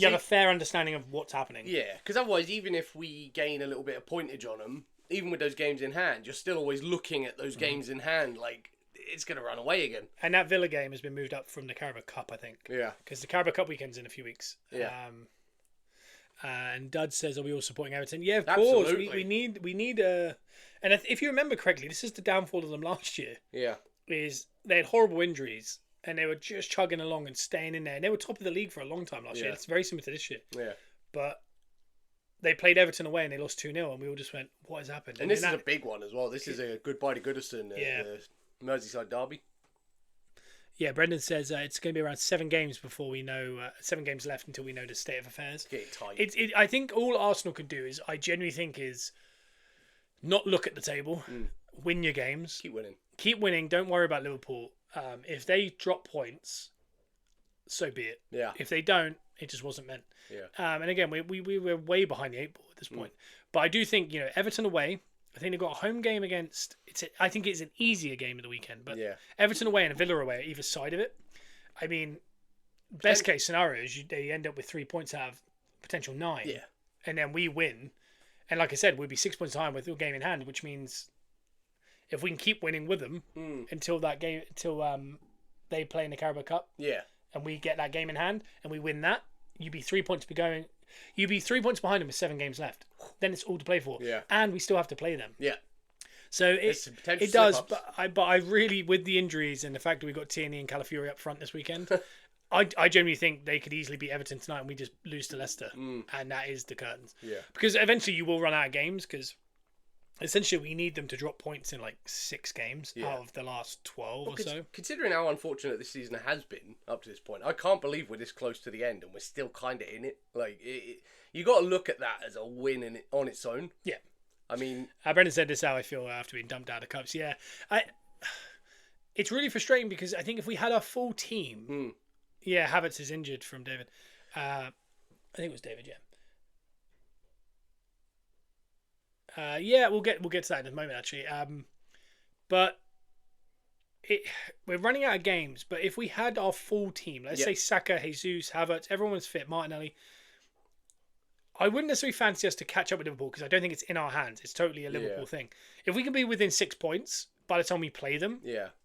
have a fair understanding of what's happening. Yeah, because otherwise, even if we gain a little bit of pointage on them. Even with those games in hand, you're still always looking at those games in hand like it's going to run away again. And that Villa game has been moved up from the Carabao Cup, I think. Because the Carabao Cup weekend's in a few weeks. And Dud says, are we all supporting Everton? Yeah, of course. We need a... And if you remember correctly, this is the downfall of them last year. Is they had horrible injuries and they were just chugging along and staying in there. And they were top of the league for a long time last year. It's very similar to this year. But... they played Everton away and they lost 2-0 and we all just went, what has happened? And this is a big one as well. This is a goodbye to Goodison, the Merseyside derby. Yeah, Brendan says it's going to be around 7 games before we know, 7 games left until we know the state of affairs. Getting tight. I think all Arsenal can do is, I genuinely think is not look at the table, win your games, keep winning. Don't worry about Liverpool. If they drop points, so be it. Yeah. If they don't, it just wasn't meant. Yeah. And again, we were way behind the 8 ball at this point. But I do think, Everton away, I think they've got a home game against... I think it's an easier game of the weekend. But Everton away and Villa away, either side of it. I mean, best case scenario is they end up with 3 points out of potential 9. Yeah. And then we win. And like I said, we'd be 6 points behind with a game in hand, which means if we can keep winning with them until they play in the Carabao Cup, and we get that game in hand and we win that, you'd be 3 points behind them with 7 games left. Then it's all to play for. Yeah. And we still have to play them. Yeah. So it does, but I really, with the injuries and the fact that we got Tierney and Calafiori up front this weekend, I genuinely think they could easily beat Everton tonight and we just lose to Leicester. And that is the curtains. Yeah. Because eventually you will run out of games because essentially we need them to drop points in like 6 games out of the last 12 or so. Considering how unfortunate this season has been up to this point, I can't believe we're this close to the end and we're still kind of in it. Like, you got to look at that as a win on its own. Yeah. I mean... Brendan said this how I feel after being dumped out of cups. Yeah. It's really frustrating because I think if we had our full team... Yeah, Havertz is injured from David. I think it was David, yeah. We'll get to that in a moment, actually. But we're running out of games. But if we had our full team, let's say Saka, Jesus, Havertz, everyone was fit, Martinelli, I wouldn't necessarily fancy us to catch up with Liverpool because I don't think it's in our hands. It's totally a Liverpool thing. If we can be within 6 points by the time we play them,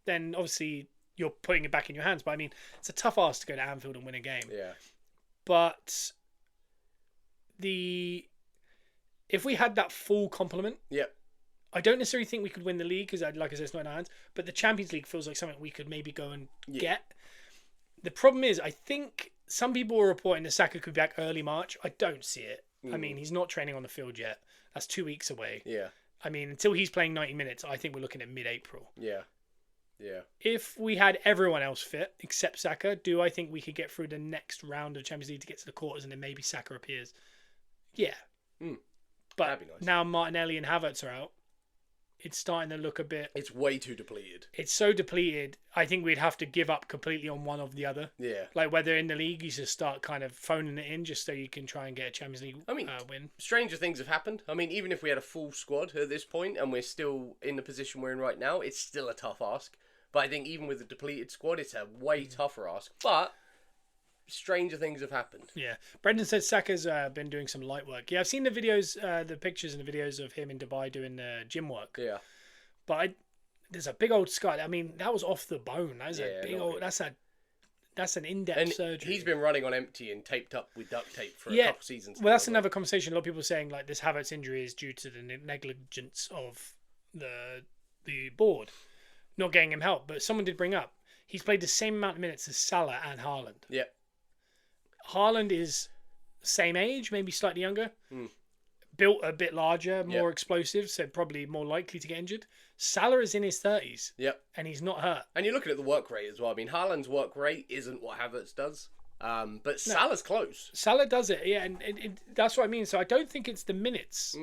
then obviously you're putting it back in your hands. But I mean, it's a tough ask to go to Anfield and win a game. Yeah. But if we had that full complement, I don't necessarily think we could win the league because, like I said, it's not in our hands. But the Champions League feels like something we could maybe go and get. The problem is, I think some people were reporting that Saka could be back early March. I don't see it. I mean, he's not training on the field yet. That's 2 weeks away. Yeah. I mean, until he's playing 90 minutes, I think we're looking at mid-April. Yeah. Yeah. If we had everyone else fit except Saka, do I think we could get through the next round of Champions League to get to the quarters and then maybe Saka appears? Yeah. But that'd be nice. Now Martinelli and Havertz are out. It's starting to look a bit... It's way too depleted. It's so depleted, I think we'd have to give up completely on one of the other. Yeah. Like whether in the league you just start kind of phoning it in just so you can try and get a Champions League win. Stranger things have happened. I mean, even if we had a full squad at this point and we're still in the position we're in right now, it's still a tough ask. But I think even with the depleted squad, it's a way tougher ask. But stranger things have happened. Yeah. Brendan said Saka's been doing some light work. Yeah, I've seen the videos, the pictures and the videos of him in Dubai doing gym work. Yeah. But there's a big old scar. I mean, that was off the bone. That's a big old... That's an in-depth surgery. He's been running on empty and taped up with duct tape for a couple seasons. Well, that's another conversation. A lot of people are saying like this Havertz injury is due to the negligence of the board not getting him help. But someone did bring up he's played the same amount of minutes as Salah and Haaland. Yeah. Haaland is same age, maybe slightly younger. Built a bit larger, more explosive, so probably more likely to get injured. Salah is in his 30s. Yep. And he's not hurt. And you're looking at the work rate as well. I mean, Haaland's work rate isn't what Havertz does. But Salah's close. Salah does it, yeah. And that's what I mean. So I don't think it's the minutes.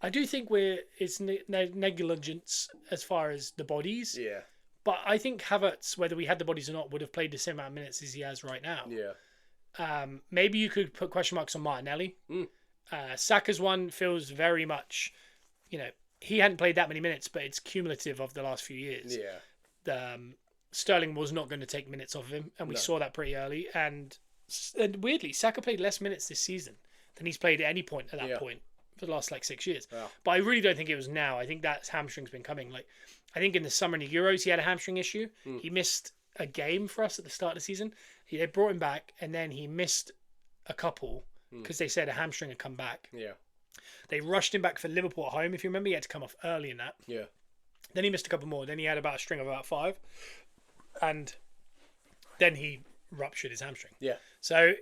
I do think it's negligence as far as the bodies. Yeah. But I think Havertz, whether we had the bodies or not, would have played the same amount of minutes as he has right now. Yeah. Maybe you could put question marks on Martinelli. Saka's one feels very much, he hadn't played that many minutes, but it's cumulative of the last few years. Yeah. Sterling was not going to take minutes off of him, and we saw that pretty early. And weirdly, Saka played less minutes this season than he's played at any point at that point for the last 6 years. Yeah. But I really don't think it was now. I think that hamstring's been coming. Like, I think in the summer in the Euros, he had a hamstring issue. He missed a game for us at the start of the season. They brought him back, and then he missed a couple because they said a hamstring had come back. Yeah. They rushed him back for Liverpool at home. If you remember, he had to come off early in that. Yeah. Then he missed a couple more. Then he had about a string of about 5. And then he ruptured his hamstring. Yeah. So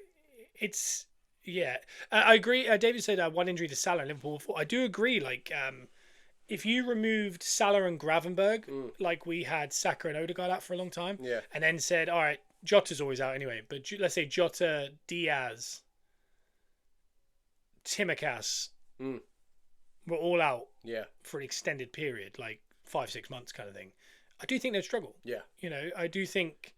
it's, I agree. David said one injury to Salah in Liverpool before. I do agree. Like, if you removed Salah and Gravenberg, like we had Saka and Odegaard out for a long time, and then said, all right, Jota's always out anyway, but let's say Jota, Diaz, Tsimikas, were all out Yeah. for an extended period, like 5-6 months kind of thing, I do think they'd struggle. Yeah. You know, I do think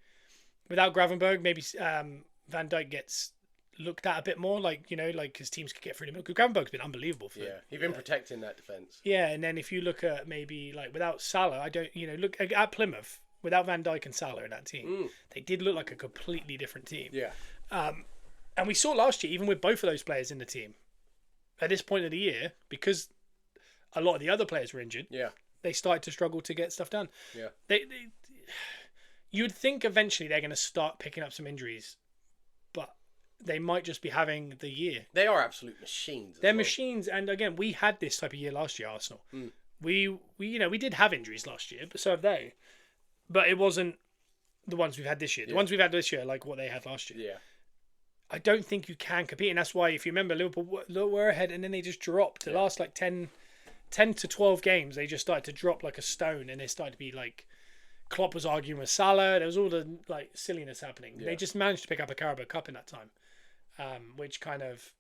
without Gravenberg, maybe Van Dijk gets looked at a bit more, like, you know, like his teams could get through him. Because Gravenberg's been unbelievable for He's been protecting that defence. Yeah, and then if you look at maybe like without Salah, I don't, you know, look at Plymouth without Van Dijk and Salah in that team, they did look like a completely different team. Yeah. And we saw last year, even with both of those players in the team, at this point of the year, because a lot of the other players were injured, they started to struggle to get stuff done. Yeah. You would think eventually they're going to start picking up some injuries, but they might just be having the year. They are absolute machines. They're machines, and again, we had this type of year last year, Arsenal. We you know, we did have injuries last year, but so have they. But it wasn't the ones we've had this year. The ones we've had this year, like what they had last year. Yeah. I don't think you can compete, and that's why, if you remember, Liverpool were ahead, and then they just dropped. The last like 10 to 12 games, they just started to drop like a stone, and they started to be like, Klopp was arguing with Salah. There was all the like silliness happening. They just managed to pick up a Carabao Cup in that time, which kind of,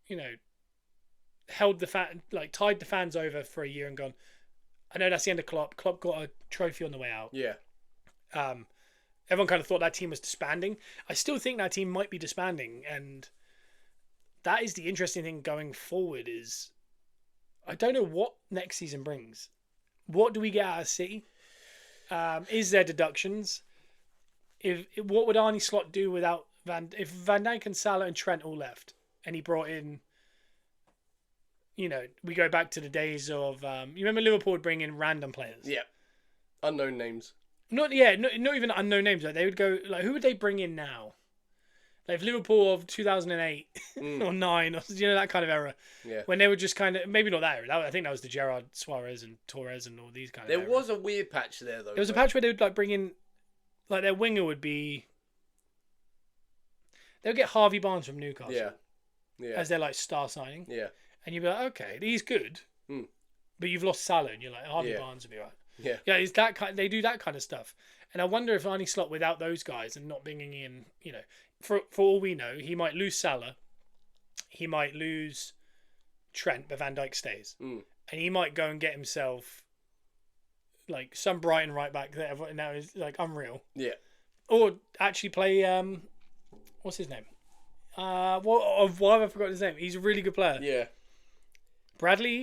you know, tied the fans over for a year and gone, I know that's the end of Klopp. Klopp got a trophy on the way out. Yeah. Everyone kind of thought that team was disbanding. I still think that team might be disbanding, and that is the interesting thing going forward. Is I don't know what next season brings. What do we get out of City? Is there deductions? What would Arne Slot do without if Van Dijk and Salah and Trent all left, and he brought in, you know, we go back to the days of you remember Liverpool would bring in random players. Yeah. Unknown names. Not even unknown names. Like they would go like, who would they bring in now? Like if Liverpool of 2008 or 9, or you know, that kind of era. Yeah. When they were just kind of, maybe not that era. I think that was the Gerrard, Suarez and Torres and all these kind of. There was a weird patch there though. There was a patch where they would like bring in, like their winger would be. They would get Harvey Barnes from Newcastle. Yeah. Yeah. As their like star signing. Yeah. And you'd be like, okay, he's good, but you've lost Salah, and you're like, Harvey Barnes would be right. Yeah. Yeah, it's that kind. They do that kind of stuff, and I wonder if Arne Slot, without those guys and not bringing in, you know, for all we know, he might lose Salah, he might lose Trent, but Van Dijk stays, and he might go and get himself like some Brighton right back that now is like unreal. Yeah. Or actually play what's his name? Why have I forgotten his name? He's a really good player. Yeah. Bradley.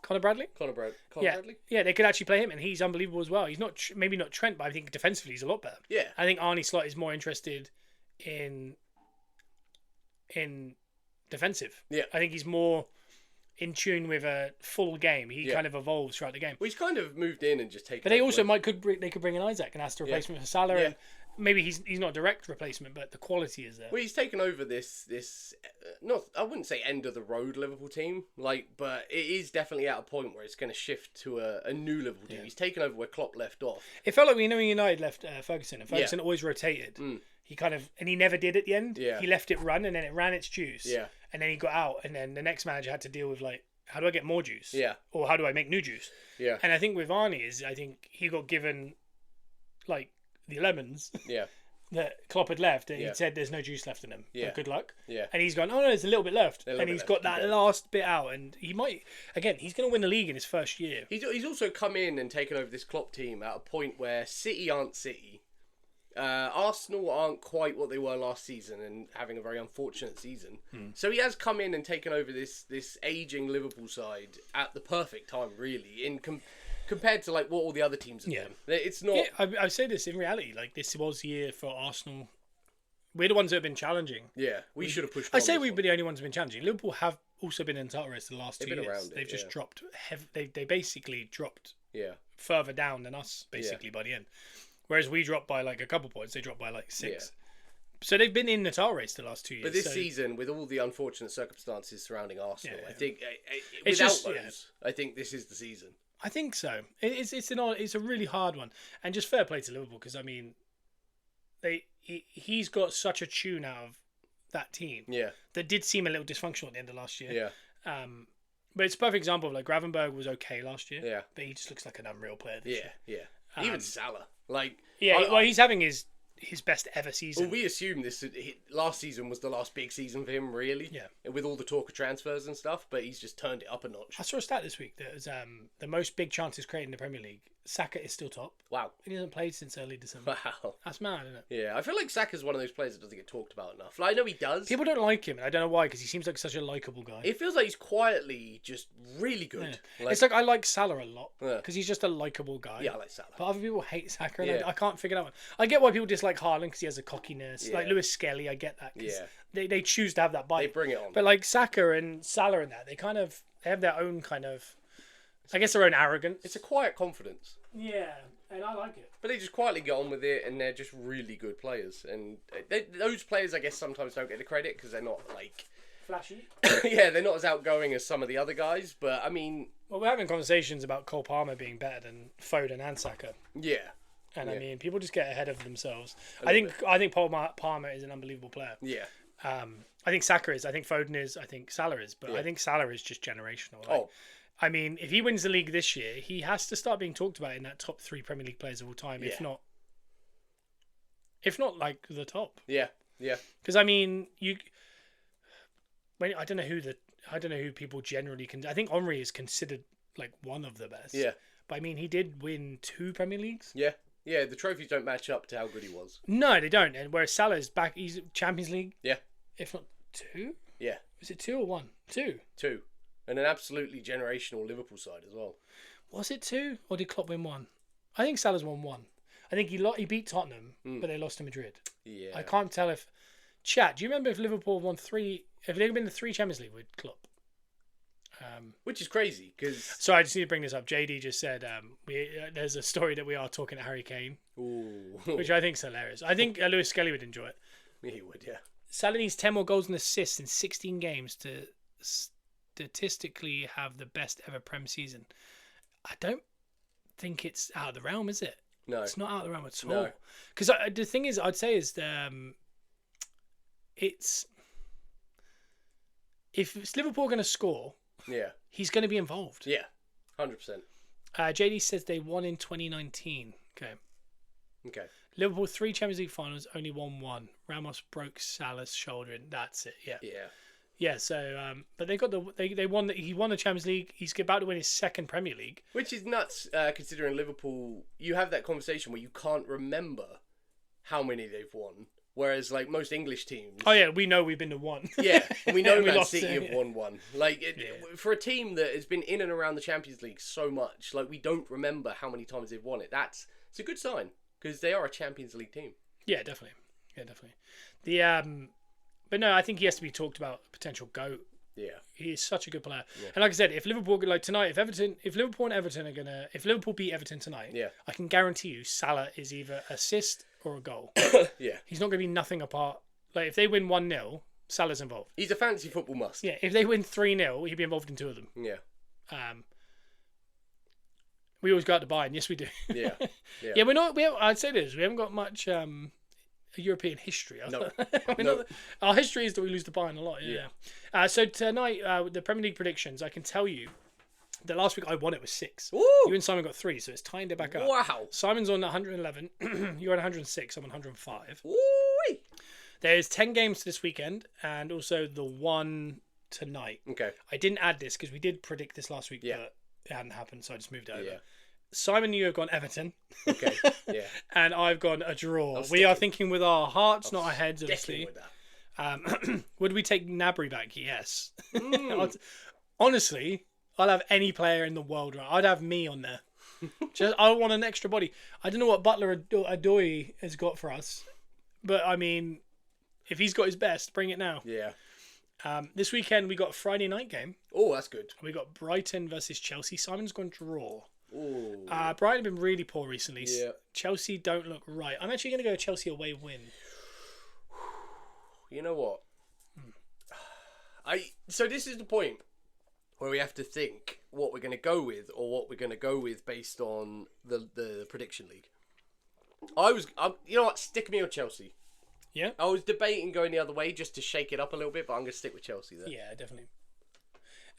Connor Bradley? Connor Bradley? Yeah, they could actually play him, and he's unbelievable as well. He's not maybe not Trent, but I think defensively he's a lot better. Yeah. I think Arne Slot is more interested in defensive. Yeah. I think he's more in tune with a full game. He kind of evolves throughout the game. Well, he's kind of moved in and just taken. But they also could bring in Isaac and ask the replacement for Salah. Yeah. And maybe he's not a direct replacement, but the quality is there. Well, he's taken over this not, I wouldn't say end of the road Liverpool team, like, but it is definitely at a point where it's going to shift to a new Liverpool team. He's taken over where Klopp left off. It felt like when United left Ferguson, and Ferguson always rotated. He kind of, and he never did at the end. Yeah. He left it run, and then it ran its juice. Yeah. And then he got out, and then the next manager had to deal with like, how do I get more juice? Yeah. Or how do I make new juice? Yeah. And I think with Arnie I think he got given like the lemons. Yeah. That Klopp had left, and he said there's no juice left in them. Yeah. But good luck. Yeah. And he's gone, oh no, there's a little bit left. And he's got that last bit out, and he might, again, he's going to win the league in his first year. He's also come in and taken over this Klopp team at a point where City aren't City. Arsenal aren't quite what they were last season and having a very unfortunate season. So he has come in and taken over this ageing Liverpool side at the perfect time, really, compared to like what all the other teams have done. It's not. Yeah, I say this in reality, like this was the year for Arsenal. We're the ones that have been challenging. Yeah, we should have pushed. I say we've been the only ones who've been challenging. Liverpool have also been in title race the last 2 years. They've just dropped. They basically dropped. Further down than us, basically by the end. Whereas we dropped by like a couple points, they dropped by like 6. Yeah. So they've been in the title race the last 2 years. But this season, with all the unfortunate circumstances surrounding Arsenal, I think it's without just, those, I think this is the season. I think so. It's a really hard one, and just fair play to Liverpool, because I mean, he's got such a tune out of that team. Yeah. That did seem a little dysfunctional at the end of last year. Yeah. But it's a perfect example of like Gravenberg was okay last year. Yeah. But he just looks like an unreal player this year. Yeah. Even Salah, like well, he's having his his best ever season. Well, we assume last season was the last big season for him, really. Yeah. With all the talk of transfers and stuff, but he's just turned it up a notch. I saw a stat this week that was the most big chances created in the Premier League. Saka is still top. Wow. He hasn't played since early December. Wow. That's mad, isn't it? Yeah, I feel like Saka's one of those players that doesn't get talked about enough. Like, I know he does. People don't like him, and I don't know why, because he seems like such a likable guy. It feels like he's quietly just really good. Yeah. It's like I like Salah a lot, because Yeah. he's just a likable guy. Yeah, I like Salah. But other people hate Saka, and Yeah. I can't figure that one. I get why people dislike Haaland, because he has a cockiness. Yeah. Like Lewis Skelly, I get that. 'Cause Yeah. They choose to have that bite. They bring it on. But like Saka and Salah and that, they have their own kind of, I guess, their own arrogance. It's a quiet confidence. Yeah, and I like it. But they just quietly get on with it, and they're just really good players. And those players, I guess, sometimes don't get the credit because they're not like Flashy. yeah, they're not as outgoing as some of the other guys. But I mean, Well, we're having conversations about Cole Palmer being better than Foden and Saka, yeah, and Yeah. I mean, people just get ahead of themselves. A I little think Palmer is an unbelievable player. yeah. I think Saka is. I think Foden is. I think Salah is. But Yeah. I think Salah is just generational. Like, Oh, I mean, if he wins the league this year, he has to start being talked about in that top 3 Premier League players of all time. Yeah. If not like the top. yeah, yeah. Because I mean, I don't know who people generally can. I think Henry is considered like one of the best. Yeah. But I mean, he did win 2 Premier Leagues. Yeah, yeah. The trophies don't match up to how good he was. No, they don't. And whereas Salah's back, he's Champions League. Yeah, If not 2, yeah. was it 2 or 1? 2. 2, and an absolutely generational Liverpool side as well. Was it 2 or did Klopp win 1? I think Salah's won 1. I think he beat Tottenham, but they lost to Madrid. Yeah. I can't tell if. Chat, do you remember if Liverpool won 3? If they'd been the 3 Champions League with Klopp? Which is crazy because So I just need to bring this up. JD just said there's a story that we are talking to Harry Kane, which I think is hilarious. I think Lewis Skelly would enjoy it. he would, yeah. Salah needs 10 more goals and assists in 16 games to statistically have the best ever Prem season. I don't think it's out of the realm, is it? No, It's not out of the realm at all. No. Because the thing is, I'd say is it's if Liverpool are going to score, yeah, he's going to be involved. yeah, 100%. JD says they won in 2019. Okay, Liverpool 3 Champions League finals, only won 1. Ramos broke Salah's shoulder, and that's it. Yeah, yeah, yeah. So, but they got they won. He won the Champions League. He's about to win his 2nd Premier League. which is nuts considering Liverpool. You have that conversation where you can't remember how many they've won, whereas like most English teams. Oh yeah, we know we've been to 1. Yeah, and we know We Man lost City it, have yeah. won 1. Like for a team that has been in and around the Champions League so much, like we don't remember how many times they've won it. It's a good sign because they are a Champions League team. Yeah, definitely. Yeah, definitely. The but no, I think he has to be talked about potential GOAT. Yeah, He is such a good player. Yeah. And like I said, if Liverpool like tonight, if Liverpool and Everton are gonna, if Liverpool beat Everton tonight, yeah, I can guarantee you Salah is either assist or a goal. yeah. He's not going to be nothing apart. Like if they win 1-0, Salah's involved. He's a fantasy football must. Yeah, if they win 3-0, he'd be involved in 2 of them. Yeah, We always go out to Bayern. Yes, we do. yeah, yeah. Yeah, we're not. I'd say this. We haven't got much European history. No. Our history is that we lose to Bayern a lot. Yeah. So tonight, the Premier League predictions. I can tell you that last week I won it with 6. Woo! You and Simon got 3, so it's tying it back up. Wow. Simon's on 111. You're on 106. I'm on 105. Woo-wee. There's 10 games this weekend, and also the one tonight. Okay. I didn't add this because we did predict this last week, Yeah. but it hadn't happened, so I just moved it over. Yeah. Simon, you have gone Everton. Okay. Yeah. And I've gone a draw. I'll We stick are with- thinking with our hearts, I'll not our heads, Sticking obviously. with that. Would we take Gnabry back? Yes. Mm. Honestly, I'll have any player in the world. Right? I'd have me on there. I want an extra body. I don't know what Butler Adoy has got for us, but I mean, if he's got his best, bring it now. Yeah. This weekend we got a Friday night game. Oh, that's good. We got Brighton versus Chelsea. Simon's gone draw. Oh. Brighton have been really poor recently. Yeah. Chelsea don't look right. I'm actually going to go Chelsea away win. You know what? So this is the point where we have to think what we're going to go with, or what we're going to go with based on the prediction league. You know what? Stick me on Chelsea. Yeah. I was debating going the other way just to shake it up a little bit, but I'm going to stick with Chelsea there. Yeah, definitely.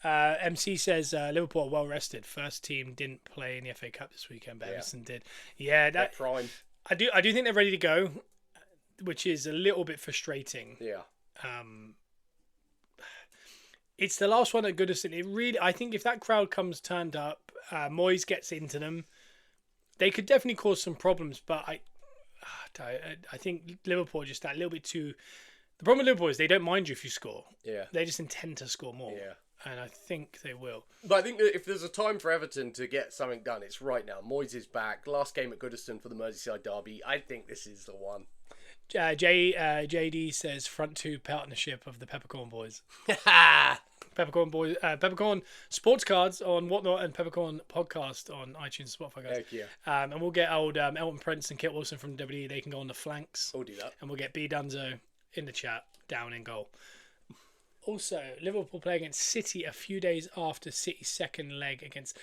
MC says Liverpool are well rested. First team didn't play in the FA Cup this weekend, but Yeah. Everton did. Yeah, They're prime. I do think they're ready to go. which is a little bit frustrating. Yeah. It's the last one at Goodison. I think if that crowd comes turned up, Moyes gets into them, they could definitely cause some problems. But I think Liverpool are just that little bit too. The problem with Liverpool is they don't mind you if you score. Yeah. They just intend to score more. Yeah. And I think they will. But I think that if there's a time for Everton to get something done, it's right now. Moyes is back. Last game at Goodison for the Merseyside derby. I think this is the one. JD says front two partnership of the Peppercorn Boys. Peppercorn Boys, Peppercorn Sports Cards on Whatnot and Peppercorn Podcast on iTunes, Spotify, guys. Heck yeah. And we'll get old Elton Prince and Kit Wilson from WWE. They can go on the flanks. We'll do that. And we'll get B Dunzo in the chat, down in goal. Also, Liverpool play against City a few days after City's second leg against...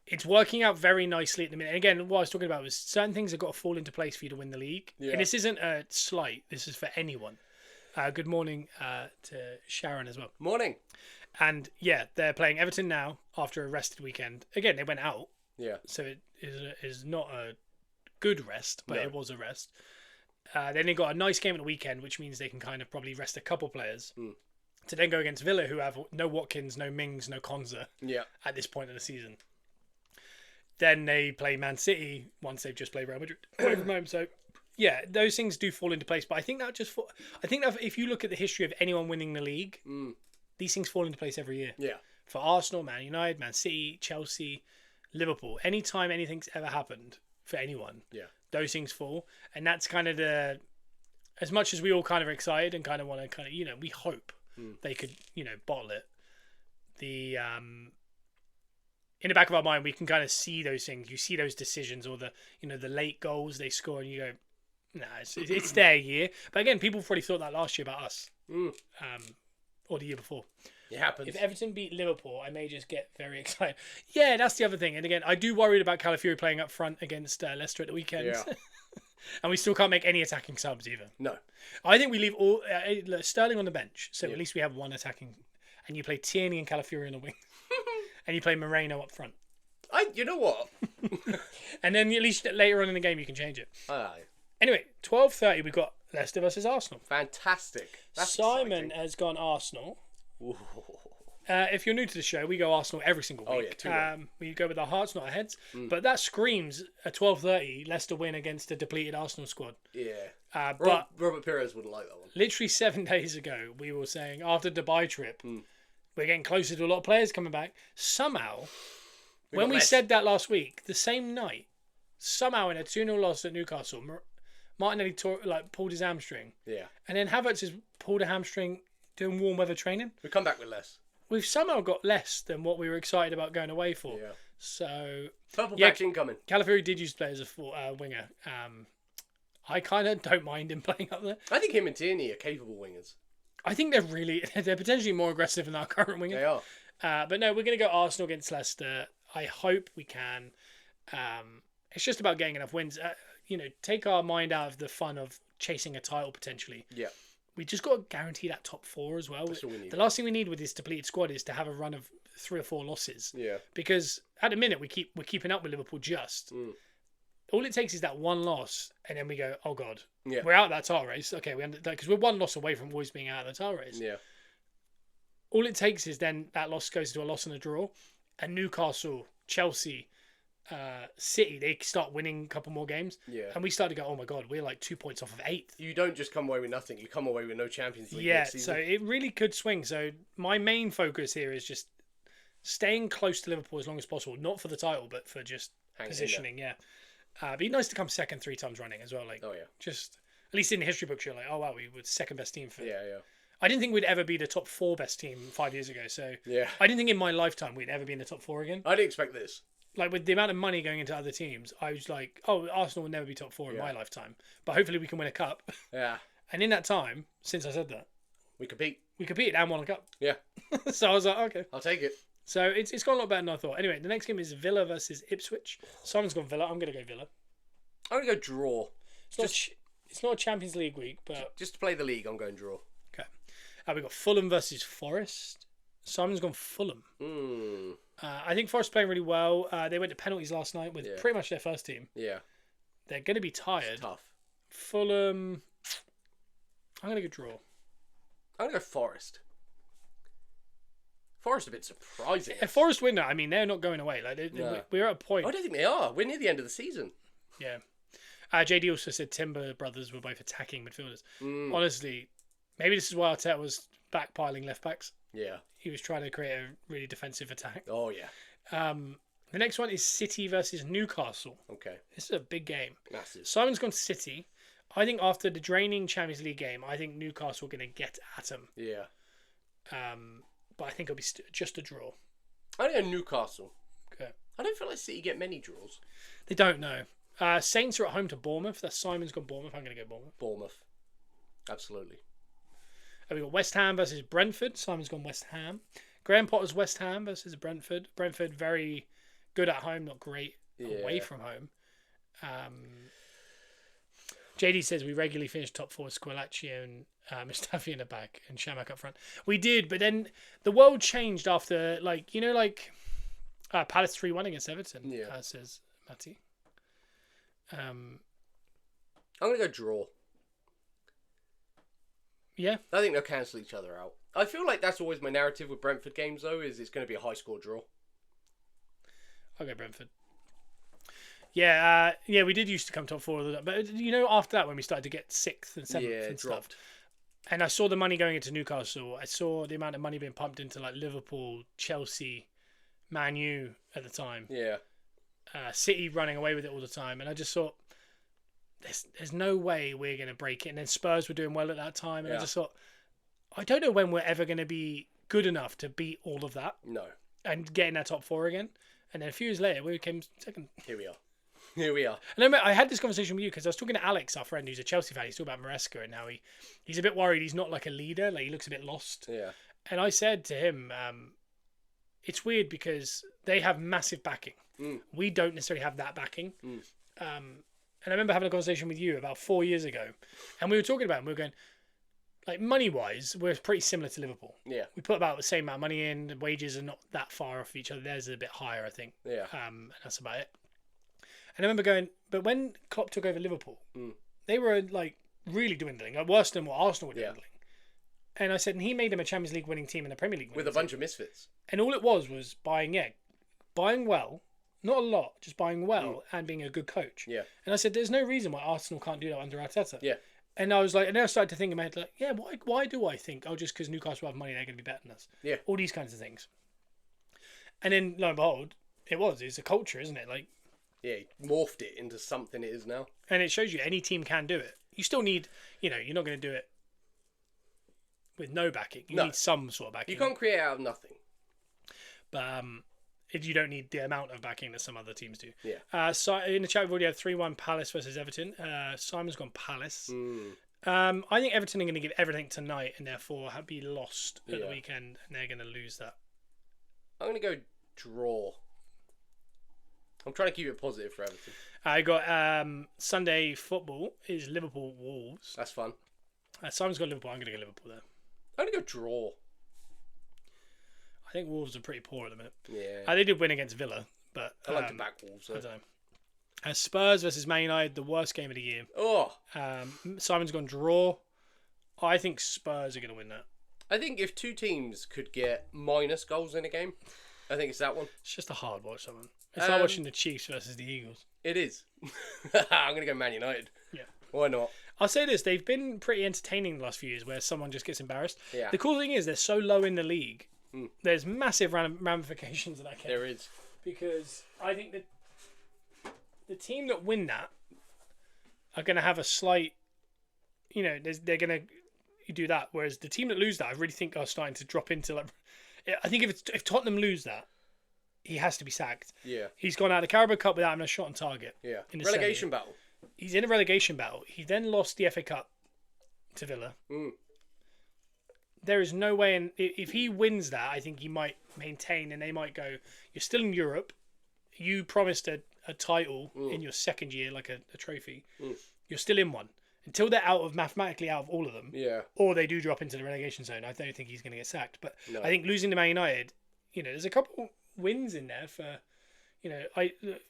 It's working out very nicely at the minute. And again, what I was talking about was certain things have got to fall into place for you to win the league. Yeah. And this isn't a slight. This is for anyone. Good morning to Sharon as well. Morning. And yeah, they're playing Everton now after a rested weekend. Again, they went out. Yeah. So it is not a good rest, but No. it was a rest. Then they got a nice game at the weekend, which means they can kind of probably rest a couple players. To then go against Villa, who have no Watkins, no Mings, no Konza at this point of the season. Then they play Man City once they've just played Real Madrid away from home. So, yeah, those things do fall into place. But I think that if you look at the history of anyone winning the league, these things fall into place every year. Yeah. For Arsenal, Man United, Man City, Chelsea, Liverpool, anytime anything's ever happened for anyone, those things fall. And that's kind of as much as we all kind of are excited and kind of want to we hope they could, bottle it. In the back of our mind, we can kind of see those things. You see those decisions or the late goals they score, and you go, "Nah, it's their year." But again, people probably thought that last year about us, or the year before. It happens. If Everton beat Liverpool, I may just get very excited. Yeah, that's the other thing. And again, I do worry about Calafiori playing up front against Leicester at the weekend. Yeah. And we still can't make any attacking subs either. No. I think we leave all Sterling on the bench, so at least we have one attacking. And you play Tierney and Calafiori on the wing. And you play Moreno up front. You know what? And then at least later on in the game you can change it. Aye. Anyway, 12:30 we've got Leicester versus Arsenal. Fantastic. That's Simon exciting. has gone Arsenal. Ooh. If you're new to the show, we go Arsenal every single week. Oh yeah, 2-1. We go with our hearts, not our heads. But that screams a 12:30 Leicester win against a depleted Arsenal squad. Yeah. But Robert Pires wouldn't like that one. literally 7 days ago, we were saying after the Dubai trip, we're getting closer to a lot of players coming back. Somehow, when we said that last week, the same night, somehow in a 2-0 loss at Newcastle, Martinelli pulled his hamstring. Yeah. And then Havertz has pulled a hamstring doing warm weather training. We come back with less. We've somehow got less than what we were excited about going away for. Yeah. So Purple patch incoming. Calafiori did use to play as a winger. I kind of don't mind him playing up there. I think him and Tierney are capable wingers. I think they're potentially more aggressive than our current wingers. They are. But no, we're going to go Arsenal against Leicester. I hope we can. It's just about getting enough wins. Take our mind out of the fun of chasing a title potentially. Yeah. We just got to guarantee that top 4 as well. That's all we need. The last thing we need with this depleted squad is to have a run of 3 or 4 losses. Yeah. Because at the minute we're keeping up with Liverpool just. All it takes is that one loss, and then we go, oh god, we're out of that title race. Okay, because we're one loss away from always being out of the title race. Yeah. All it takes is then that loss goes to a loss and a draw, and Newcastle, Chelsea, City, they start winning a couple more games. Yeah. And we start to go, oh my god, we're like 2 points off of 8th. You don't just come away with nothing. You come away with no Champions League. Yeah, next season. so it really could swing. So my main focus here is just staying close to Liverpool as long as possible, not for the title, but for just positioning. Yeah. It'd be nice to come second 3 times running as well. Like, oh yeah. Just at least in the history books, you're like, oh wow, we were second best team for. Yeah. I didn't think we'd ever be the top 4 best team 5 years ago. So yeah. I didn't think in my lifetime we'd ever be in the top 4 again. I didn't expect this. Like with the amount of money going into other teams, I was like, oh, Arsenal will never be top 4 in my lifetime. But hopefully we can win a cup. Yeah. And in that time, since I said that, we compete. We competed and won a cup. Yeah. So I was like, okay. I'll take it. So it's gone a lot better than I thought. Anyway, the next game is Villa versus Ipswich. Simon's gone Villa. I'm going to go Villa. I'm going to go draw. It's not a Champions League week, but... Just to play the league, I'm going draw. Okay. We've got Fulham versus Forest. Simon's gone Fulham. I think Forest playing really well. They went to penalties last night with pretty much their first team. Yeah. They're going to be tired. It's tough. Fulham, I'm going to go draw. I'm going to go Forest. Forest a bit surprising. If Forest win that, I mean, they're not going away. Like we're at a point. I don't think they are. We're near the end of the season. Yeah. JD also said Timber brothers were both attacking midfielders. Honestly, maybe this is why Arteta was backpiling left backs. Yeah. He was trying to create a really defensive attack. Oh, yeah. The next one is City versus Newcastle. Okay. This is a big game. Massive. Simon's gone City. I think after the draining Champions League game, I think Newcastle are going to get at them. Yeah. But I think it'll be just a draw. I think Newcastle. Okay. I don't feel like City get many draws. They don't know. Saints are at home to Bournemouth. That's Simon's gone Bournemouth. I'm going to go Bournemouth. Bournemouth. Absolutely. We've got West Ham versus Brentford. Simon's gone West Ham. Graham Potter's West Ham versus Brentford. Brentford very good at home, not great away from home. JD says we regularly finish top four with Squillaci and Mustafi in the back and Shamak up front. We did, but then the world changed after, Palace 3-1 against Everton, says Matty. I'm going to go draw. Yeah. I think they'll cancel each other out. I feel like that's always my narrative with Brentford games, though, is it's going to be a high-score draw. I'll go Brentford. Yeah, we did used to come top four, but after that when we started to get 6th and 7th and stuff, and I saw the money going into Newcastle. I saw the amount of money being pumped into like Liverpool, Chelsea, Man U at the time. Yeah, City running away with it all the time, and I just thought there's no way we're going to break it. And then Spurs were doing well at that time, and I just thought I don't know when we're ever going to be good enough to beat all of that. No, and get in that top four again. And then a few years later, we came second. Here we are. And I had this conversation with you because I was talking to Alex, our friend, who's a Chelsea fan. He's talking about Maresca and how he's a bit worried. He's not like a leader. Like he looks a bit lost. Yeah. And I said to him, it's weird because they have massive backing. We don't necessarily have that backing. And I remember having a conversation with you about 4 years ago, and we were talking about it, and we were going, like money-wise, we're pretty similar to Liverpool. Yeah. We put about the same amount of money in. The wages are not that far off each other. Theirs is a bit higher, I think. Yeah. And that's about it. And I remember going, but when Klopp took over Liverpool, they were like really dwindling, like worse than what Arsenal were dwindling. And I said, and he made them a Champions League winning team and a Premier League winning with a bunch of misfits. And all it was buying well, not a lot, just buying well and being a good coach. Yeah. And I said, there's no reason why Arsenal can't do that under Arteta. Yeah. And I was like, and then I started to think in my head, like, yeah, why do I think, just because Newcastle have money, they're going to be better than us? Yeah. All these kinds of things. And then, lo and behold, it's a culture, isn't it? Like, yeah, he morphed it into something it is now. And it shows you any team can do it. You still need, you're not going to do it with no backing. You need some sort of backing. You can't create out of nothing. But you don't need the amount of backing that some other teams do. Yeah. So in the chat, we've already had 3-1 Palace versus Everton. Simon's gone Palace. I think Everton are going to give everything tonight and therefore be lost at the weekend, and they're going to lose that. I'm going to go draw. I'm trying to keep it positive for Everton. I got Sunday football is Liverpool Wolves. That's fun. Simon's got Liverpool. I'm going to go Liverpool there. I'm going to go draw. I think Wolves are pretty poor at the minute. Yeah. They did win against Villa, but I like to back Wolves. I don't know. Spurs versus Man United, the worst game of the year. Oh. Simon's gone draw. I think Spurs are going to win that. I think if two teams could get minus goals in a game, I think it's that one. It's just a hard watch, someone. It's like watching the Chiefs versus the Eagles. It is. I'm going to go Man United. Yeah. Why not? I'll say this. They've been pretty entertaining the last few years where someone just gets embarrassed. Yeah. The cool thing is they're so low in the league. There's massive ramifications of that game. There is. Because I think that the team that win that are going to have a slight, they're going to do that. Whereas the team that lose that, I really think are starting to drop into like. I think if Tottenham lose that, he has to be sacked. Yeah. He's gone out of the Carabao Cup without having a shot on target. Yeah. In the relegation battle. He's in a relegation battle. He then lost the FA Cup to Villa. There is no way, and if he wins that, I think he might maintain, and they might go, you're still in Europe. You promised a title in your second year, like a trophy. You're still in one. Until they're mathematically out of all of them, or they do drop into the relegation zone, I don't think he's going to get sacked. But no. I think losing to Man United, there's a couple wins in there for,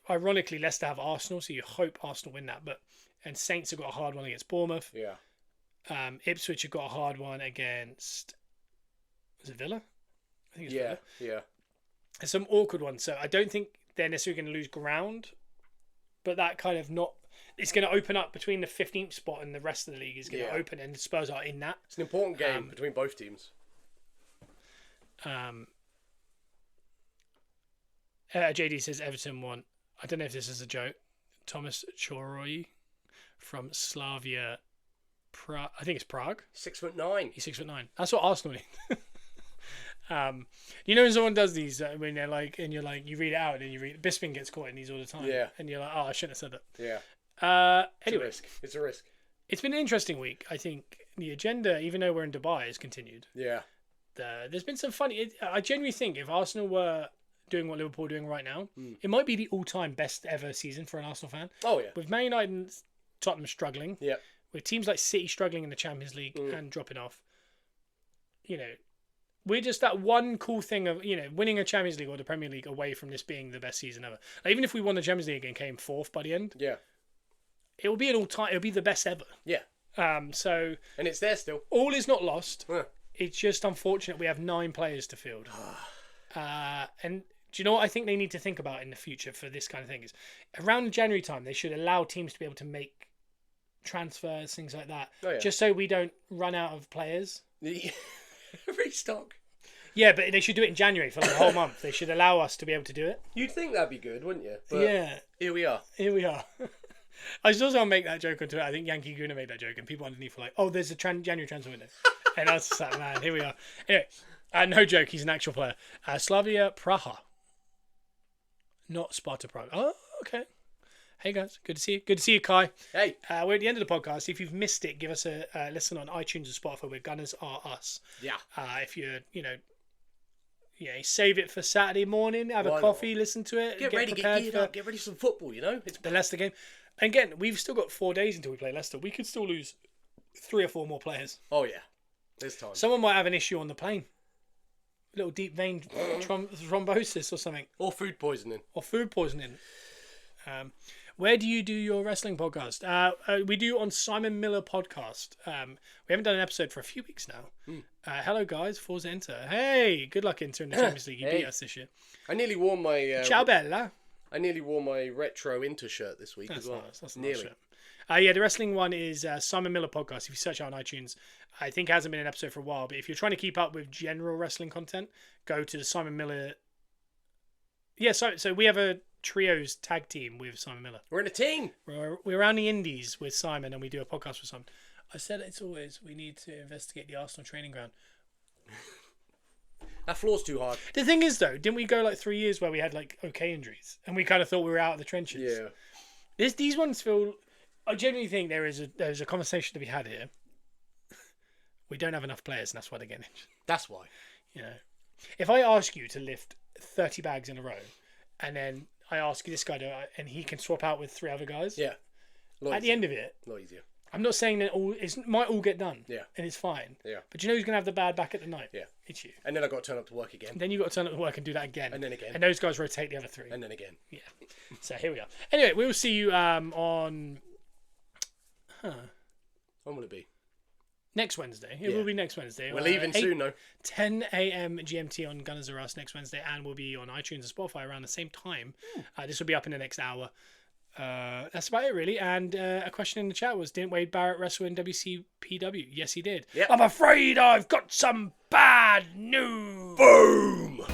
ironically, Leicester have Arsenal, so you hope Arsenal win that. And Saints have got a hard one against Bournemouth. Yeah. Ipswich have got a hard one against. Was it Villa? I think it's Villa. Yeah. There's some awkward ones, so I don't think they're necessarily going to lose ground, but that kind of not. It's going to open up between the 15th spot and the rest of the league is going to open, and Spurs are in that. It's an important game between both teams. JD says Everton won. I don't know if this is a joke. Thomas Choroy from Slavia, I think it's Prague. 6'9". He's 6'9". That's what Arsenal need. You know when someone does these when they're like, and you're like, you read it out and you read Bisping gets caught in these all the time. Yeah. And you're like, oh, I shouldn't have said that. Yeah. Anyway, it's a risk. It's been an interesting week. I think the agenda, even though we're in Dubai, has continued. Yeah. There's been some funny. I genuinely think if Arsenal were doing what Liverpool are doing right now, it might be the all-time best ever season for an Arsenal fan. Oh yeah. With Man United and Tottenham struggling. Yeah. With teams like City struggling in the Champions League and dropping off. You know, we're just that one cool thing of, you know, winning a Champions League or the Premier League away from this being the best season ever. Like, even if we won the Champions League and came fourth by the end, it will be an all-time. It'll be the best ever. Yeah. So. And it's there still. All is not lost. Yeah. It's just unfortunate we have 9 players to field. And do you know what I think they need to think about in the future for this kind of thing is around January time they should allow teams to be able to make transfers, things like that, just so we don't run out of players. Restock. Yeah, but they should do it in January for like the whole month. They should allow us to be able to do it. You'd think that'd be good, wouldn't you? But yeah. Here we are. I still want to make that joke on Twitter. I think Yankee Guna made that joke, and people underneath were like, "Oh, there's a January transfer window," and I was just like, "Man, here we are." Anyway, no joke. He's an actual player. Slavia Praha, not Sparta Prague. Oh, okay. Hey guys, good to see you. Good to see you, Kai. Hey. We're at the end of the podcast. If you've missed it, give us a listen on iTunes and Spotify where Gunners Are Us. Yeah. If you're, save it for Saturday morning, have a coffee, listen to it. Get ready, get ready for some football, you know? It's the Leicester game. And again, we've still got 4 days until we play Leicester. We could still lose 3 or 4 more players. Oh, yeah. There's time. Someone might have an issue on the plane. A little deep vein thrombosis or something. Or food poisoning. Where do you do your wrestling podcast? We do on Simon Miller Podcast. We haven't done an episode for a few weeks now. Hello, guys. Forza Inter. Hey, good luck, Inter, in the Champions League. You beat us this year. I nearly wore my... Ciao, Bella. I nearly wore my retro Inter shirt this week as well. That's nearly. Nice the wrestling one is Simon Miller Podcast. If you search out on iTunes, I think it hasn't been an episode for a while, but if you're trying to keep up with general wrestling content, go to the Simon Miller... Yeah, so we have a trios tag team with Simon Miller. We're in a team. We're around the Indies with Simon, and we do a podcast with Simon. I said it's always we need to investigate the Arsenal training ground. That floor's too hard. The thing is, though, didn't we go like 3 years where we had like okay injuries, and we kind of thought we were out of the trenches? Yeah. These ones feel. I genuinely think there's a conversation to be had here. We don't have enough players, and that's why they're getting injured. That's why. You know, if I ask you to lift 30 bags in a row, and then I ask this guy to, and he can swap out with 3 other guys. Yeah. At the end of it, a lot easier. I'm not saying that it might all get done. Yeah. And it's fine. Yeah. But you know who's going to have the bad back at the night? Yeah. It's you. And then I've got to turn up to work again. Then you've got to turn up to work and do that again. And then again. And those guys rotate the other 3. And then again. Yeah. So here we are. Anyway, we will see you on... When will it be? Next Wednesday. It will be next Wednesday. We're leaving soon, though. 10 a.m. GMT on Gunners Are Us next Wednesday, and we'll be on iTunes and Spotify around the same time. This will be up in the next hour. That's about it, really. And a question in the chat was, didn't Wade Barrett wrestle in WCPW? Yes, he did. Yep. I'm afraid I've got some bad news. Boom!